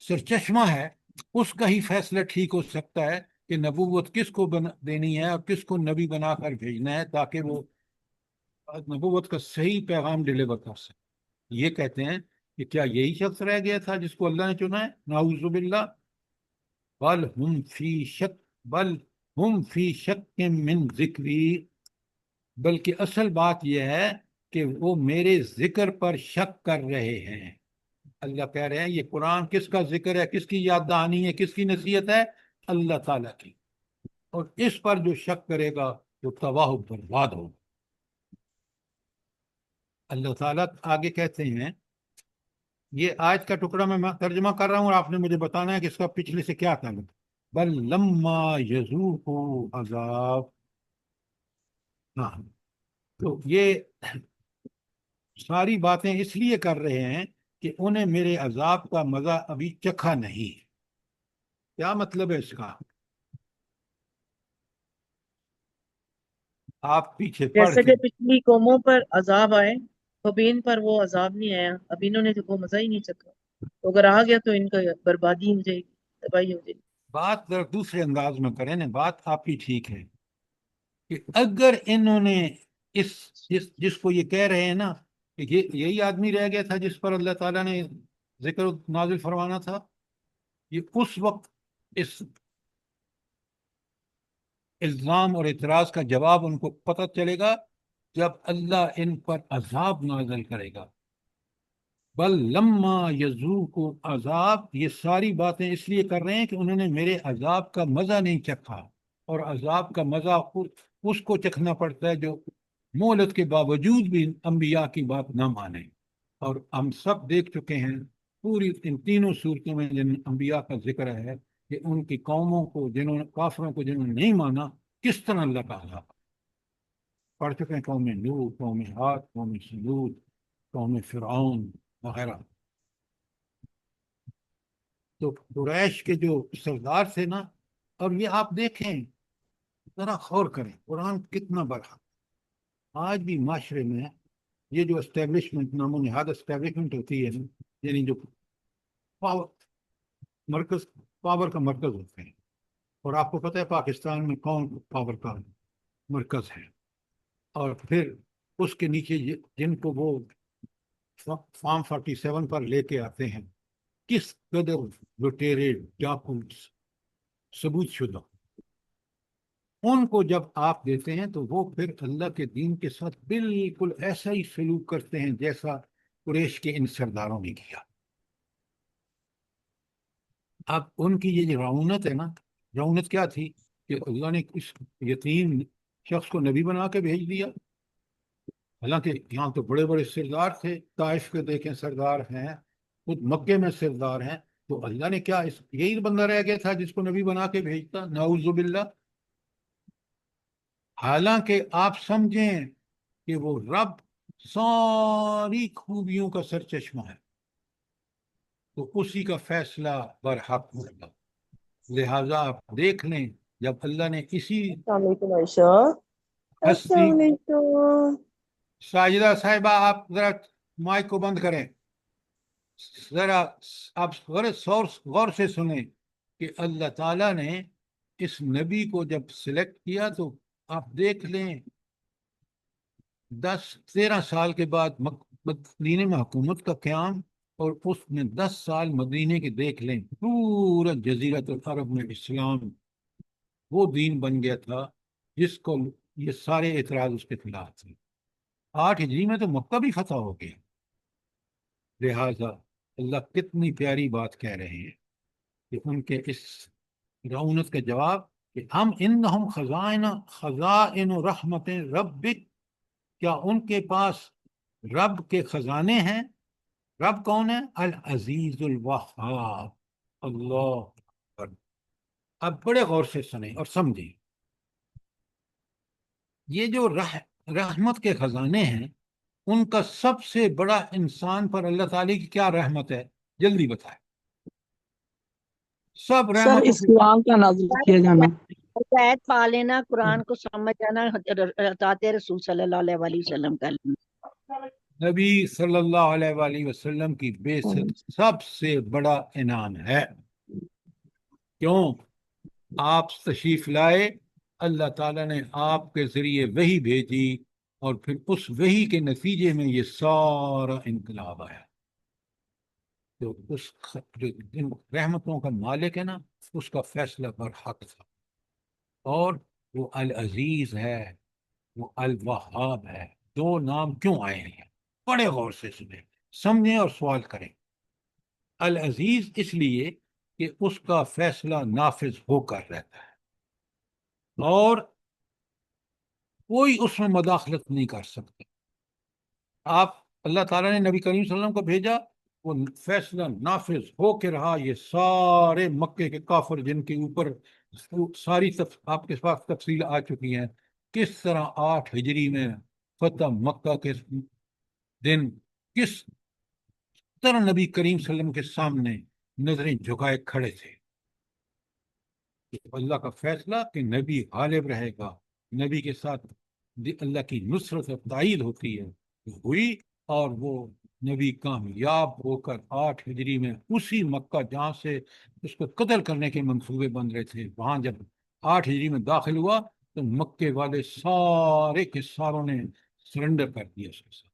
سرچشمہ ہے، اس کا ہی فیصلہ ٹھیک ہو سکتا ہے کہ نبوت کس کو دینی ہے اور کس کو نبی بنا کر بھیجنا ہے تاکہ وہ نبوت کا صحیح پیغام ڈلیور کر سکے. یہ کہتے ہیں کہ کیا یہی شخص رہ گیا تھا جس کو اللہ نے چنا ہے؟ نعوذ باللہ. بل ہم فی شک من ذکری، بلکہ اصل بات یہ ہے کہ وہ میرے ذکر پر شک کر رہے ہیں. اللہ کہہ رہے ہیں یہ قرآن کس کا ذکر ہے، کس کی یاد دہانی ہے، کس کی نصیحت ہے؟ اللہ تعالیٰ کی. اور اس پر جو شک کرے گا وہ تباہ و برباد ہوگا. اللہ تعالیٰ آگے کہتے ہیں، یہ آیت کا ٹکڑا میں ترجمہ کر رہا ہوں اور آپ نے مجھے بتانا ہے کہ اس کا پچھلے سے کیا تعلق. بل لما یذوقوا عذاب. ہاں، تو یہ ساری باتیں اس لیے کر رہے ہیں کہ انہیں میرے عذاب کا مزہ ابھی چکھا نہیں. کیا مطلب ہے اس کا؟ آپ پیچھے پڑھ جیسے کے کہ پچھلی قوموں پر عذاب آئے تو ابھی ان پر وہ عذاب نہیں آیا، ابھی انہوں نے وہ مزہ ہی نہیں چکھا، تو اگر آ گیا تو ان کا بربادی ہو جائے گی، تباہی ہو جائے گی. بات ذرا دوسرے انداز میں کریں نا. بات آپ کی ٹھیک ہے کہ اگر انہوں نے جس کو یہ کہہ رہے ہیں نا کہ یہی آدمی رہ گیا تھا جس پر اللہ تعالیٰ نے ذکر نازل فرمانا تھا، یہ اس وقت اس الزام اور اعتراض کا جواب ان کو پتہ چلے گا جب اللہ ان پر عذاب نازل کرے گا. بل لما یذوقوا عذاب، یہ ساری باتیں اس لیے کر رہے ہیں کہ انہوں نے میرے عذاب کا مزہ نہیں چکھا. اور عذاب کا مزہ اس کو چکھنا پڑتا ہے جو مہلت کے باوجود بھی انبیاء کی بات نہ مانے. اور ہم سب دیکھ چکے ہیں پوری ان تینوں صورتوں میں جن انبیاء کا ذکر ہے کہ ان کی قوموں کو کافروں کو جنہوں نے نہیں مانا کس طرح اللہ کا عذاب پڑھ چکے ہیں. قوم نوح، قوم عاد، قوم سمود، قوم فرعون وغیرہ. تو قریش کے جو سردار تھے نا، اور یہ آپ دیکھیں ذرا غور کریں قرآن کتنا بڑا. آج بھی معاشرے میں یہ جو اسٹیبلشمنٹ، نام و نہاد اسٹیبلشمنٹ ہوتی ہے نا، یعنی جو پاور کا مرکز ہوتے ہیں. اور آپ کو پتہ ہے پاکستان میں کون پاور کا مرکز ہے، اور پھر اس کے نیچے جن کو وہ فارم 47 پر لے کے آتے ہیں، کس قدر لٹیرے ڈاکو ثبوت شدہ ان کو جب آپ دیتے ہیں تو وہ پھر اللہ کے دین کے ساتھ بالکل ایسا ہی سلوک کرتے ہیں جیسا قریش کے ان سرداروں نے کیا. اب ان کی یہ جو رعونت ہے نا، رعونت کیا تھی کہ اللہ نے اس یتیم شخص کو نبی بنا کے بھیج دیا. حالانکہ یہاں تو بڑے بڑے سردار تھے، طائف کے دیکھیں سردار ہیں، خود مکے میں سردار ہیں. تو اللہ نے کیا یہی بندہ رہ گیا تھا جس کو نبی بنا کے بھیجتا؟ نعوذ باللہ. حالانکہ آپ سمجھیں کہ وہ رب ساری خوبیوں کا سر چشمہ ہے، تو اسی کا فیصلہ برحق ہوگا. لہذا آپ دیکھ لیں جب اللہ نے اسی السلام علیکم عائشہ. ہستی، السلام علیکم. ساجدہ صاحبہ آپ ذرا مائک کو بند کریں، ذرا آپ غور سے سنیں کہ اللہ تعالیٰ نے اس نبی کو جب سلیکٹ کیا تو آپ دیکھ لیں 13 سال کے بعد مدینے میں حکومت کا قیام، اور اس میں 10 سال مدینے کے دیکھ لیں پورا جزیرۃ العرب میں اسلام وہ دین بن گیا تھا جس کو یہ سارے اعتراض اس کے خلاف تھے. 8 ہجری میں تو مکہ بھی فتح ہو گیا. لہذا اللہ کتنی پیاری بات کہہ رہے ہیں کہ ان کے اس رعونت کا جواب کہ ہم انہم خزائن رحمت ربک، کیا ان کے پاس رب کے خزانے ہیں؟ رب کون ہے؟ العزیز الوہاب. اللہ اکبر. اب بڑے غور سے سنیں اور سمجھیں، یہ جو رحمت کے خزانے ہیں ان کا سب سے بڑا انسان پر اللہ تعالیٰ کی کیا رحمت ہے؟ جلدی بتائیں. سب سر رحمتوں کی اسلام کا نازل کیا جانا. ہدایت پا لینا، قرآن کو سمجھ جانا، اطاعت رسول صلی اللہ علیہ وآلہ وسلم کا لینا. نبی صلی اللہ علیہ وآلہ وسلم کی بے ست سب سے بڑا انعام ہے. کیوں؟ آپ تشریف لائے، اللہ تعالیٰ نے آپ کے ذریعے وحی بھیجی، اور پھر اس وحی کے نتیجے میں یہ سارا انقلاب آیا۔ جو جو ان رحمتوں کا مالک ہے نا، اس کا فیصلہ برحق تھا، اور وہ العزیز ہے، وہ الوہاب ہے۔ دو نام کیوں آئے ہیں؟ بڑے غور سے سنیں، سمجھیں اور سوال کریں۔ العزیز اس لیے کہ اس کا فیصلہ نافذ ہو کر رہتا ہے، اور کوئی اس میں مداخلت نہیں کر سکتا۔ آپ اللہ تعالیٰ نے نبی کریم صلی اللہ علیہ وسلم کو بھیجا، وہ فیصلہ نافذ ہو کے رہا۔ یہ سارے مکے کے کافر جن کے اوپر ساری آپ کے پاس تفصیل آ چکی ہیں، کس طرح 8 ہجری میں فتح مکہ کے دن کس طرح نبی کریم صلی اللہ علیہ وسلم کے سامنے نظریں جھکائے کھڑے تھے۔ اللہ کا فیصلہ کہ نبی غالب رہے گا، نبی کے ساتھ اللہ کی نصرت اور تائید ہوتی ہے، ہوئی، اور وہ نبی کامیاب ہو کر 8 ہجری میں اسی مکہ جہاں سے اس کو قتل کرنے کے منصوبے بن رہے تھے، وہاں جب 8 ہجری میں داخل ہوا تو مکے والے سارے کے ساروں نے سرنڈر کر دیا اس کے ساتھ۔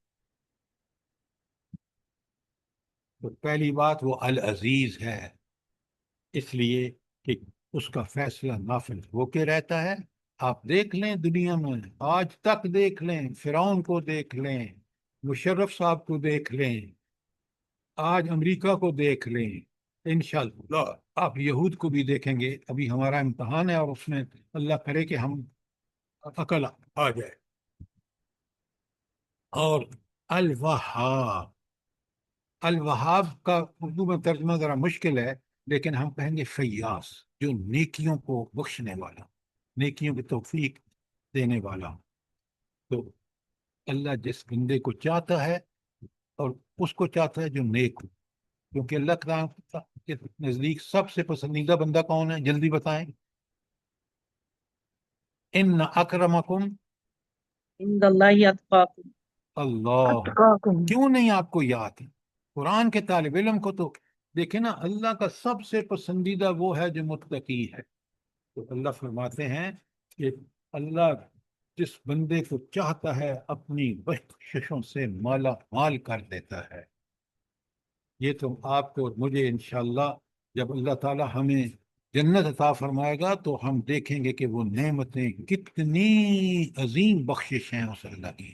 تو پہلی بات، وہ العزیز ہے، اس لیے کہ اس کا فیصلہ نافذ ہو کے رہتا ہے۔ آپ دیکھ لیں دنیا میں آج تک، دیکھ لیں فرعون کو، دیکھ لیں مشرف صاحب کو، دیکھ لیں آج امریکہ کو، دیکھ لیں انشاءاللہ آپ یہود کو بھی دیکھیں گے۔ ابھی ہمارا امتحان ہے، اور اس میں اللہ کرے کہ ہم عقل آ جائے۔ اور الوہاب، الوہاب کا اردو میں ترجمہ ذرا مشکل ہے، لیکن ہم کہیں گے فیاض، جو نیکیوں کو بخشنے والا، نیکیوں کی توفیق دینے والا۔ تو اللہ جس بندے کو چاہتا ہے، اور اس کو چاہتا ہے جو نیک ہو، کیونکہ اللہ تعالیٰ کے نزدیک سب سے پسندیدہ بندہ کون ہے؟ جلدی بتائیں۔ ان اکرمکم عند اللہ اتقاکم۔ اللہ، کیوں نہیں آپ کو یاد ہے؟ قرآن کے طالب علم کو تو دیکھیں نا، اللہ کا سب سے پسندیدہ وہ ہے جو متقی ہے۔ تو اللہ فرماتے ہیں کہ اللہ جس بندے کو چاہتا ہے اپنی بخششوں سے مالا مال کر دیتا ہے۔ یہ تو آپ کو اور مجھے انشاءاللہ جب اللہ تعالی ہمیں جنت عطا فرمائے گا تو ہم دیکھیں گے کہ وہ نعمتیں کتنی عظیم بخشش ہیں اس اللہ کی۔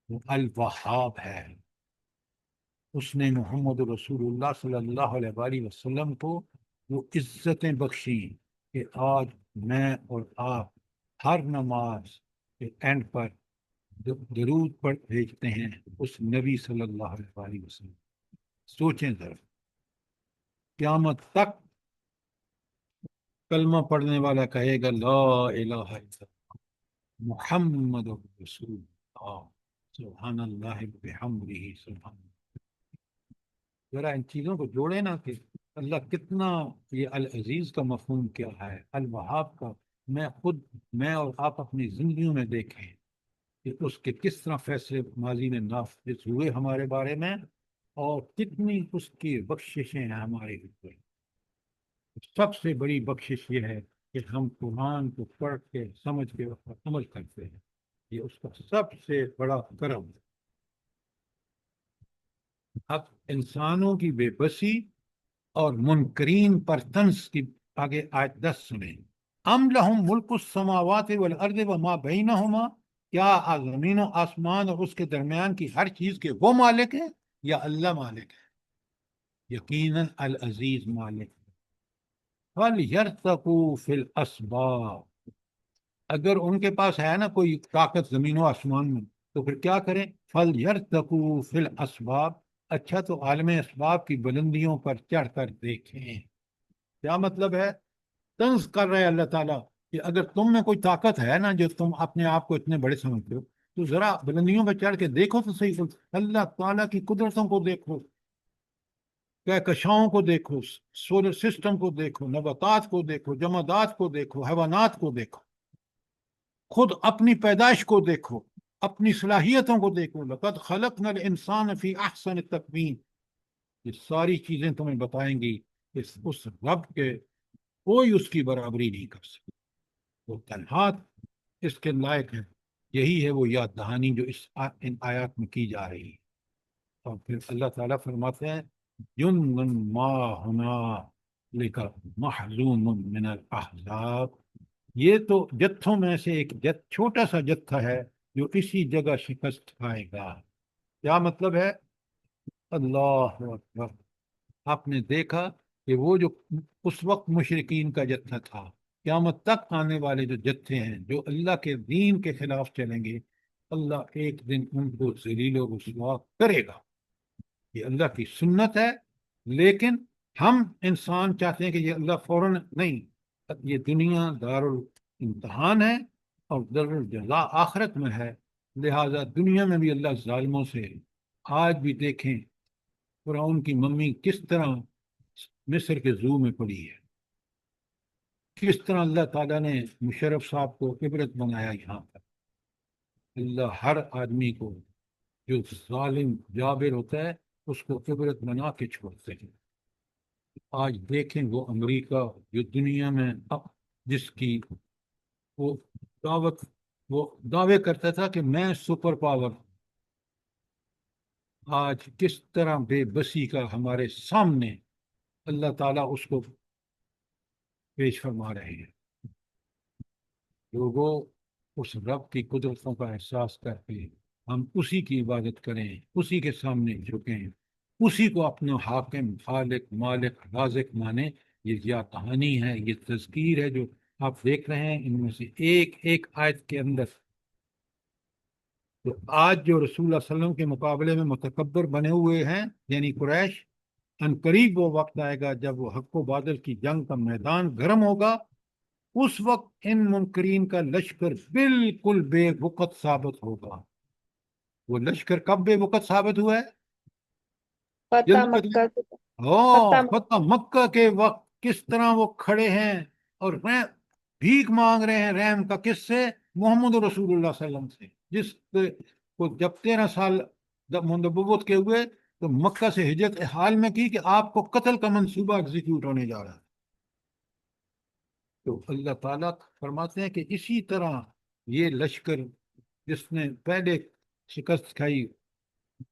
وہ الوہاب ہے، اس نے محمد رسول اللہ صلی اللہ علیہ وآلہ وسلم کو وہ عزتیں بخشی کہ آج میں اور آپ ہر نماز کے اینڈ پر درود پر بھیجتے ہیں اس نبی صلی اللہ علیہ وآلہ وسلم۔ سوچیں ذرا، قیامت تک کلمہ پڑھنے والا کہے گا لا الہ الا اللہ محمد رسول اللہ، سبحان اللہ بحمدہ، سبحان اللہ۔ ذرا ان چیزوں کو جوڑے نا کہ اللہ کتنا، یہ العزیز کا مفہوم کیا ہے، الوہاب کا میں اور آپ اپنی زندگیوں میں دیکھیں کہ اس کے کس طرح فیصلے ماضی میں نافذ ہوئے ہمارے بارے میں، اور کتنی اس کی بخششیں ہیں ہمارے اوپر۔ سب سے بڑی بخشش یہ ہے کہ ہم قرآن کو پڑھ کے سمجھ کے اس پر عمل کرتے ہیں، یہ اس کا سب سے بڑا کرم ہے۔ اب انسانوں کی بے بسی اور منکرین پر طنز کی آگے آیت 10 سنیں۔ ام لہم ملک السماوات والارض وما بینہما، کیا زمین و آسمان اور اس کے درمیان کی ہر چیز کے وہ مالک ہیں، یا اللہ مالک ہے؟ یقیناً العزیز مالک ہے۔ فَلْيَرْتَقُوا فِي الْأَسْبَابِ، اگر ان کے پاس ہے نا کوئی طاقت زمین و آسمان میں تو پھر کیا کریں؟ فَلْيَرْتَقُوا فِي الْأَسْبَابِ، اچھا تو عالم اسباب کی بلندیوں پر چڑھ کر دیکھیں۔ کیا مطلب ہے؟ طنز کر رہے اللہ تعالیٰ کہ اگر تم میں کوئی طاقت ہے نا جو تم اپنے آپ کو اتنے بڑے سمجھتے ہو، تو ذرا بلندیوں پہ چڑھ کے دیکھو تو صحیح، اللہ تعالیٰ کی قدرتوں کو دیکھو، کہکشاؤں کو دیکھو، سولر سسٹم کو دیکھو، نباتات کو دیکھو، جمادات کو دیکھو، حیوانات کو دیکھو، خود اپنی پیدائش کو دیکھو، اپنی صلاحیتوں کو دیکھو۔ لقد خلقنا الانسان فی احسن تقویم، یہ ساری چیزیں تمہیں بتائیں گی اس رب کے کوئی اس کی برابری نہیں کر سکتا، وہ تنہا اس کے لائق ہے۔ یہی ہے وہ یاد دہانی جو ان آیات میں کی جا رہی ہے۔ اور پھر اللہ تعالیٰ فرماتے ہیں جندن ما ہنالک محزون من الاحزاب، یہ تو جتھوں میں سے ایک چھوٹا سا جتھا ہے جو اسی جگہ شکست کھائے گا۔ کیا مطلب ہے؟ اللہ اکبر، آپ نے دیکھا کہ وہ جو اس وقت مشرکین کا جتھا تھا، قیامت تک آنے والے جو جتھے ہیں جو اللہ کے دین کے خلاف چلیں گے، اللہ ایک دن ان کو ذلیل و رسوا کرے گا۔ یہ اللہ کی سنت ہے، لیکن ہم انسان چاہتے ہیں کہ یہ اللہ فوراً نہیں، یہ دنیا دار الامتحان ہے اور دار الجزا آخرت میں ہے، لہذا دنیا میں بھی اللہ ظالموں سے، آج بھی دیکھیں فرعون کی ممی کس طرح مصر کے زو میں پڑی ہے، کس طرح اللہ تعالیٰ نے مشرف صاحب کو عبرت بنایا یہاں پر۔ اللہ ہر آدمی کو جو ظالم جابر ہوتا ہے اس کو عبرت بنا کے چھوڑتے ہیں۔ آج دیکھیں وہ امریکہ جو دنیا میں اب جس کی وہ دعوے کرتا تھا کہ میں سپر پاور، آج کس طرح بے بسی کا ہمارے سامنے اللہ تعالیٰ اس کو پیش فرما رہے ہیں۔ لوگوں، اس رب کی قدرتوں کا احساس کر کے ہم اسی کی عبادت کریں، اسی کے سامنے جھکیں، اسی کو اپنا حاکم، خالق، مالک، رازق مانیں۔ یہ ذات دہانی ہے، یہ تذکیر ہے جو آپ دیکھ رہے ہیں۔ ان میں سے ایک ایک آیت کے اندر تو آج جو رسول اللہ صلی اللہ علیہ وسلم کے مقابلے میں متکبر بنے ہوئے ہیں یعنی قریش، ان قریب وہ وقت آئے گا جب وہ حق و باطل کی جنگ کا میدان گرم ہوگا، اس وقت ان منکرین کا لشکر بالکل بے وقت ثابت ہوگا۔ وہ لشکر کب بے وقت ثابت ہوا ہے؟ فتح جلدی مکہ بتائیں۔ فتح مکہ کے وقت کس طرح وہ کھڑے ہیں اور بھیک مانگ رہے ہیں رحم کا، کس سے؟ محمد رسول اللہ صلی اللہ علیہ وسلم سے، جس کو جب 13 سال نبوت کے ہوئے تو مکہ سے ہجرت حال میں کی کہ آپ کو قتل کا منصوبہ ایگزیکیوٹ ہونے جا رہا ہے۔ تو اللہ تعالیٰ فرماتے ہیں کہ اسی طرح یہ لشکر جس نے پہلے شکست کھائی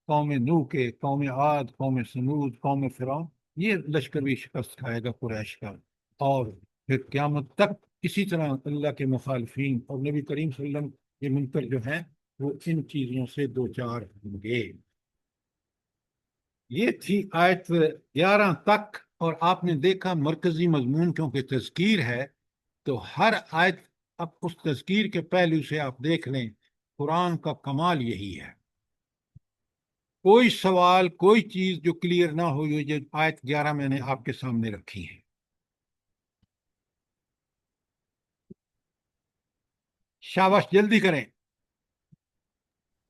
قوم نوح کے، قوم عاد، قوم سمود، قوم فرعون، یہ لشکر بھی شکست کھائے گا قریش کا، اور پھر قیامت تک اسی طرح اللہ کے مخالفین اور نبی کریم صلی اللہ علیہ وسلم کے منکر جو ہیں وہ ان چیزوں سے دوچار ہوں گے۔ یہ تھی آیت 11 تک، اور آپ نے دیکھا مرکزی مضمون کیونکہ تذکیر ہے تو ہر آیت اب اس تذکیر کے پہلو سے آپ دیکھ لیں، قرآن کا کمال یہی ہے۔ کوئی سوال، کوئی چیز جو کلیئر نہ ہو، یہ آیت 11 میں نے آپ کے سامنے رکھی ہے۔ شاباش، جلدی کریں۔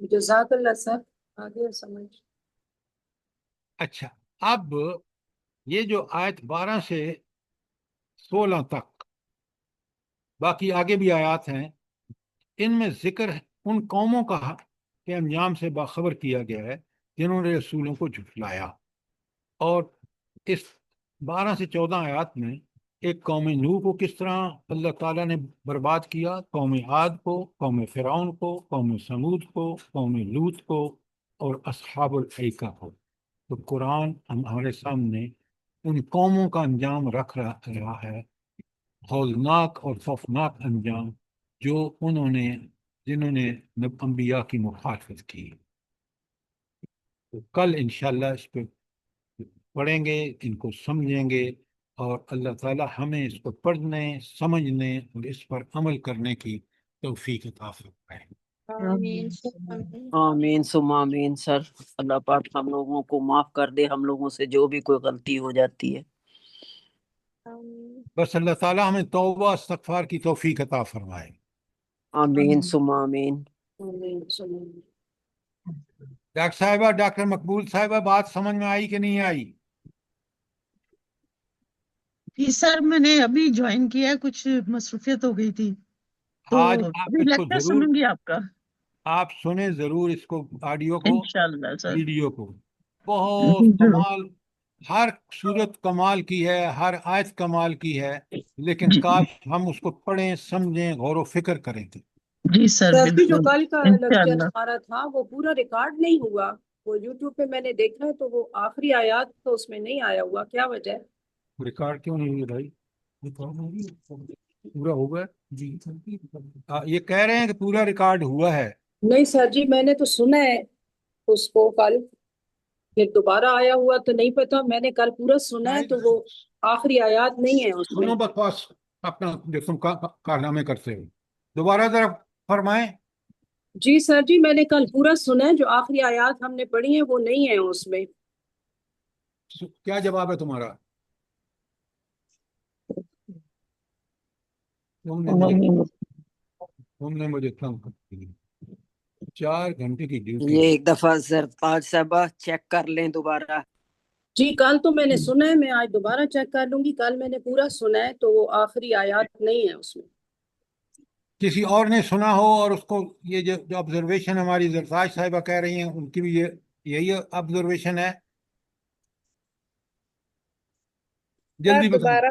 جزاک اللہ سر، آگے سمجھ۔ اچھا، اب یہ جو آیت 12 سے 16 تک، باقی آگے بھی آیات ہیں، ان میں ذکر ان قوموں کا کے انجام سے باخبر کیا گیا ہے جنہوں نے رسولوں کو جھٹلایا، اور اس 12 سے 14 آیات میں ایک قوم نوح کو کس طرح اللہ تعالیٰ نے برباد کیا، قوم عاد کو، قوم فرعون کو، قوم سمود کو، قوم لوط کو، اور اصحاب الایکہ کو۔ تو قرآن ہمارے سامنے ان قوموں کا انجام رکھ رہا ہے، ہولناک اور خوفناک انجام جو جنہوں نے انبیاء کی مخالفت کی۔ تو کل انشاءاللہ اس پہ پڑھیں گے، ان کو سمجھیں گے، اور اللہ تعالی ہمیں اس کو پڑھنے، سمجھنے اور اس پر عمل کرنے کی توفیق عطا فرمائے۔ آمین۔ آمین ثم آمین۔ سر اللہ پاک ہم لوگوں کو معاف کر دے، ہم لوگوں سے جو بھی کوئی غلطی ہو جاتی ہے۔ بس اللہ تعالی ہمیں توبہ استغفار کی توفیق عطا فرمائے۔ آمین ثم آمین۔ ڈاکٹر صاحبہ، ڈاکٹر مقبول صاحبہ، بات سمجھ میں آئی کہ نہیں آئی؟ جی سر، میں نے ابھی جوائن کیا ہے، کچھ مصروفیت ہو گئی تھی تو آج آپ ابھی اس کو لیکچر ضرور، سنوں گی آپ کا آپ سنیں ضرور اس کو، آڈیو کو، انشاءاللہ سر۔ ویڈیو کو، بہت کمال ہر صورت کمال کی ہے، ہر آیت کمال کی ہے، لیکن کاش ہم اس کو پڑھیں، سمجھیں، غور و فکر کریں تھے۔ جی سر سر جی جو بالکل کل کا لیکچر انشاءاللہ ہمارا تھا وہ پورا ریکارڈ نہیں ہوا، وہ یوٹیوب پہ میں نے دیکھا ہے تو وہ آخری آیات تو اس میں نہیں آیا ہوا، کیا وجہ ہے؟ ریکارڈ کیوں نہیں ہوئی بھائی؟ پورا ہو گیا جی؟ یہ کہہ رہے ہیں کہ پورا ریکارڈ ہوا ہے۔ نہیں سر جی میں نے تو سنا ہے اس کو کل، پھر دوبارہ آیا ہوا تو نہیں پتا، میں نے کل پورا سنا ہے تو وہ آخری آیات نہیں ہے اس میں۔ سنو بکواس اپنا جو تم کارنامے کرتے ہو، دوبارہ ذرا فرمائیں۔ جی سر جی میں نے کل پورا سنا ہے، جو آخری آیات ہم نے پڑھی ہیں وہ نہیں ہے اس میں۔ کیا جواب ہے تمہارا؟ تم نے مجھے تنگ کر دیا، 4 گھنٹے کی ڈیوٹی۔ یہ ایک دفعہ سرتاج صاحبہ چیک کر لیں دوبارہ۔ جی کل تو میں نے سنا ہے، میں آج دوبارہ چیک کر لوں گی، کل میں نے پورا سنا ہے تو وہ آخری آیات نہیں ہے اس میں۔ کسی اور نے سنا ہو اور اس کو یہ جو آبزرویشن ہماری زرتاج صاحبہ کہہ رہی ہیں ان کی بھی یہی آبزرویشن ہے؟ جلدی بتائیں، دوبارہ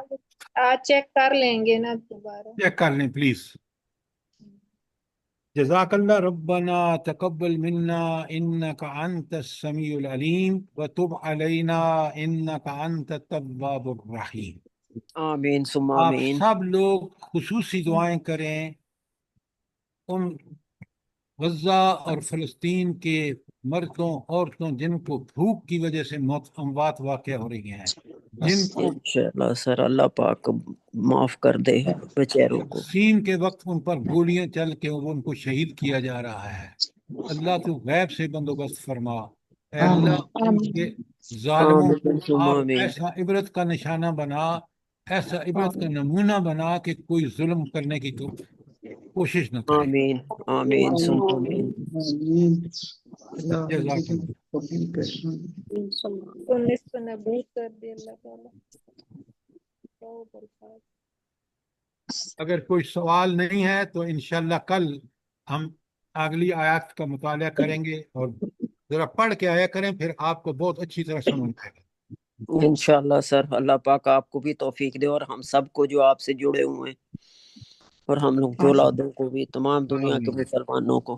آج چیک کر لیں گے نا دوبارہ۔ چیک کر لیں پلیز۔ جزاک اللہ ربنا تقبل منا انک انت السمیع العلیم وتب علینا انک انت التواب الرحیم۔ آمین ثم آپ آمین۔ سب لوگ خصوصی دعائیں کریں ان غزہ اور فلسطین کے مردوں عورتوں جن کو بھوک کی وجہ سے اموات واقع ہو رہی ہیں، جن کو انشاءاللہ سر اللہ پاک معاف کر دے بیچاروں کو۔ تقسیم کے وقت ان پر گولیاں چل کے وہ ان کو شہید کیا جا رہا ہے۔ اللہ تو غیب سے بندوبست فرما، اے اللہ ان کے ظالموں کو آمین ثم آپ آمین۔ ایسا عبرت کا نشانہ بنا، ایسا عبرت کا نمونہ بنا کہ کوئی ظلم کرنے کی تو کوشش نہ کرے۔ آمین آمین ثم آمین۔ جزاک اللہ۔ 19 کو نبوت کر دی اللہ تعالیٰ۔ اگر کوئی سوال نہیں ہے تو انشاءاللہ کل ہم اگلی آیات کا مطالعہ کریں گے، اور ذرا پڑھ کے آیا کریں، پھر آپ کو بہت اچھی طرح سمجھ آئے گا۔ انشاءاللہ سر اللہ پاک آپ کو بھی توفیق دے، اور ہم سب کو جو آپ سے جڑے ہوئے ہیں، اور ہم لوگ کے اولادوں کو بھی، تمام دنیا کے مسلمانوں کو۔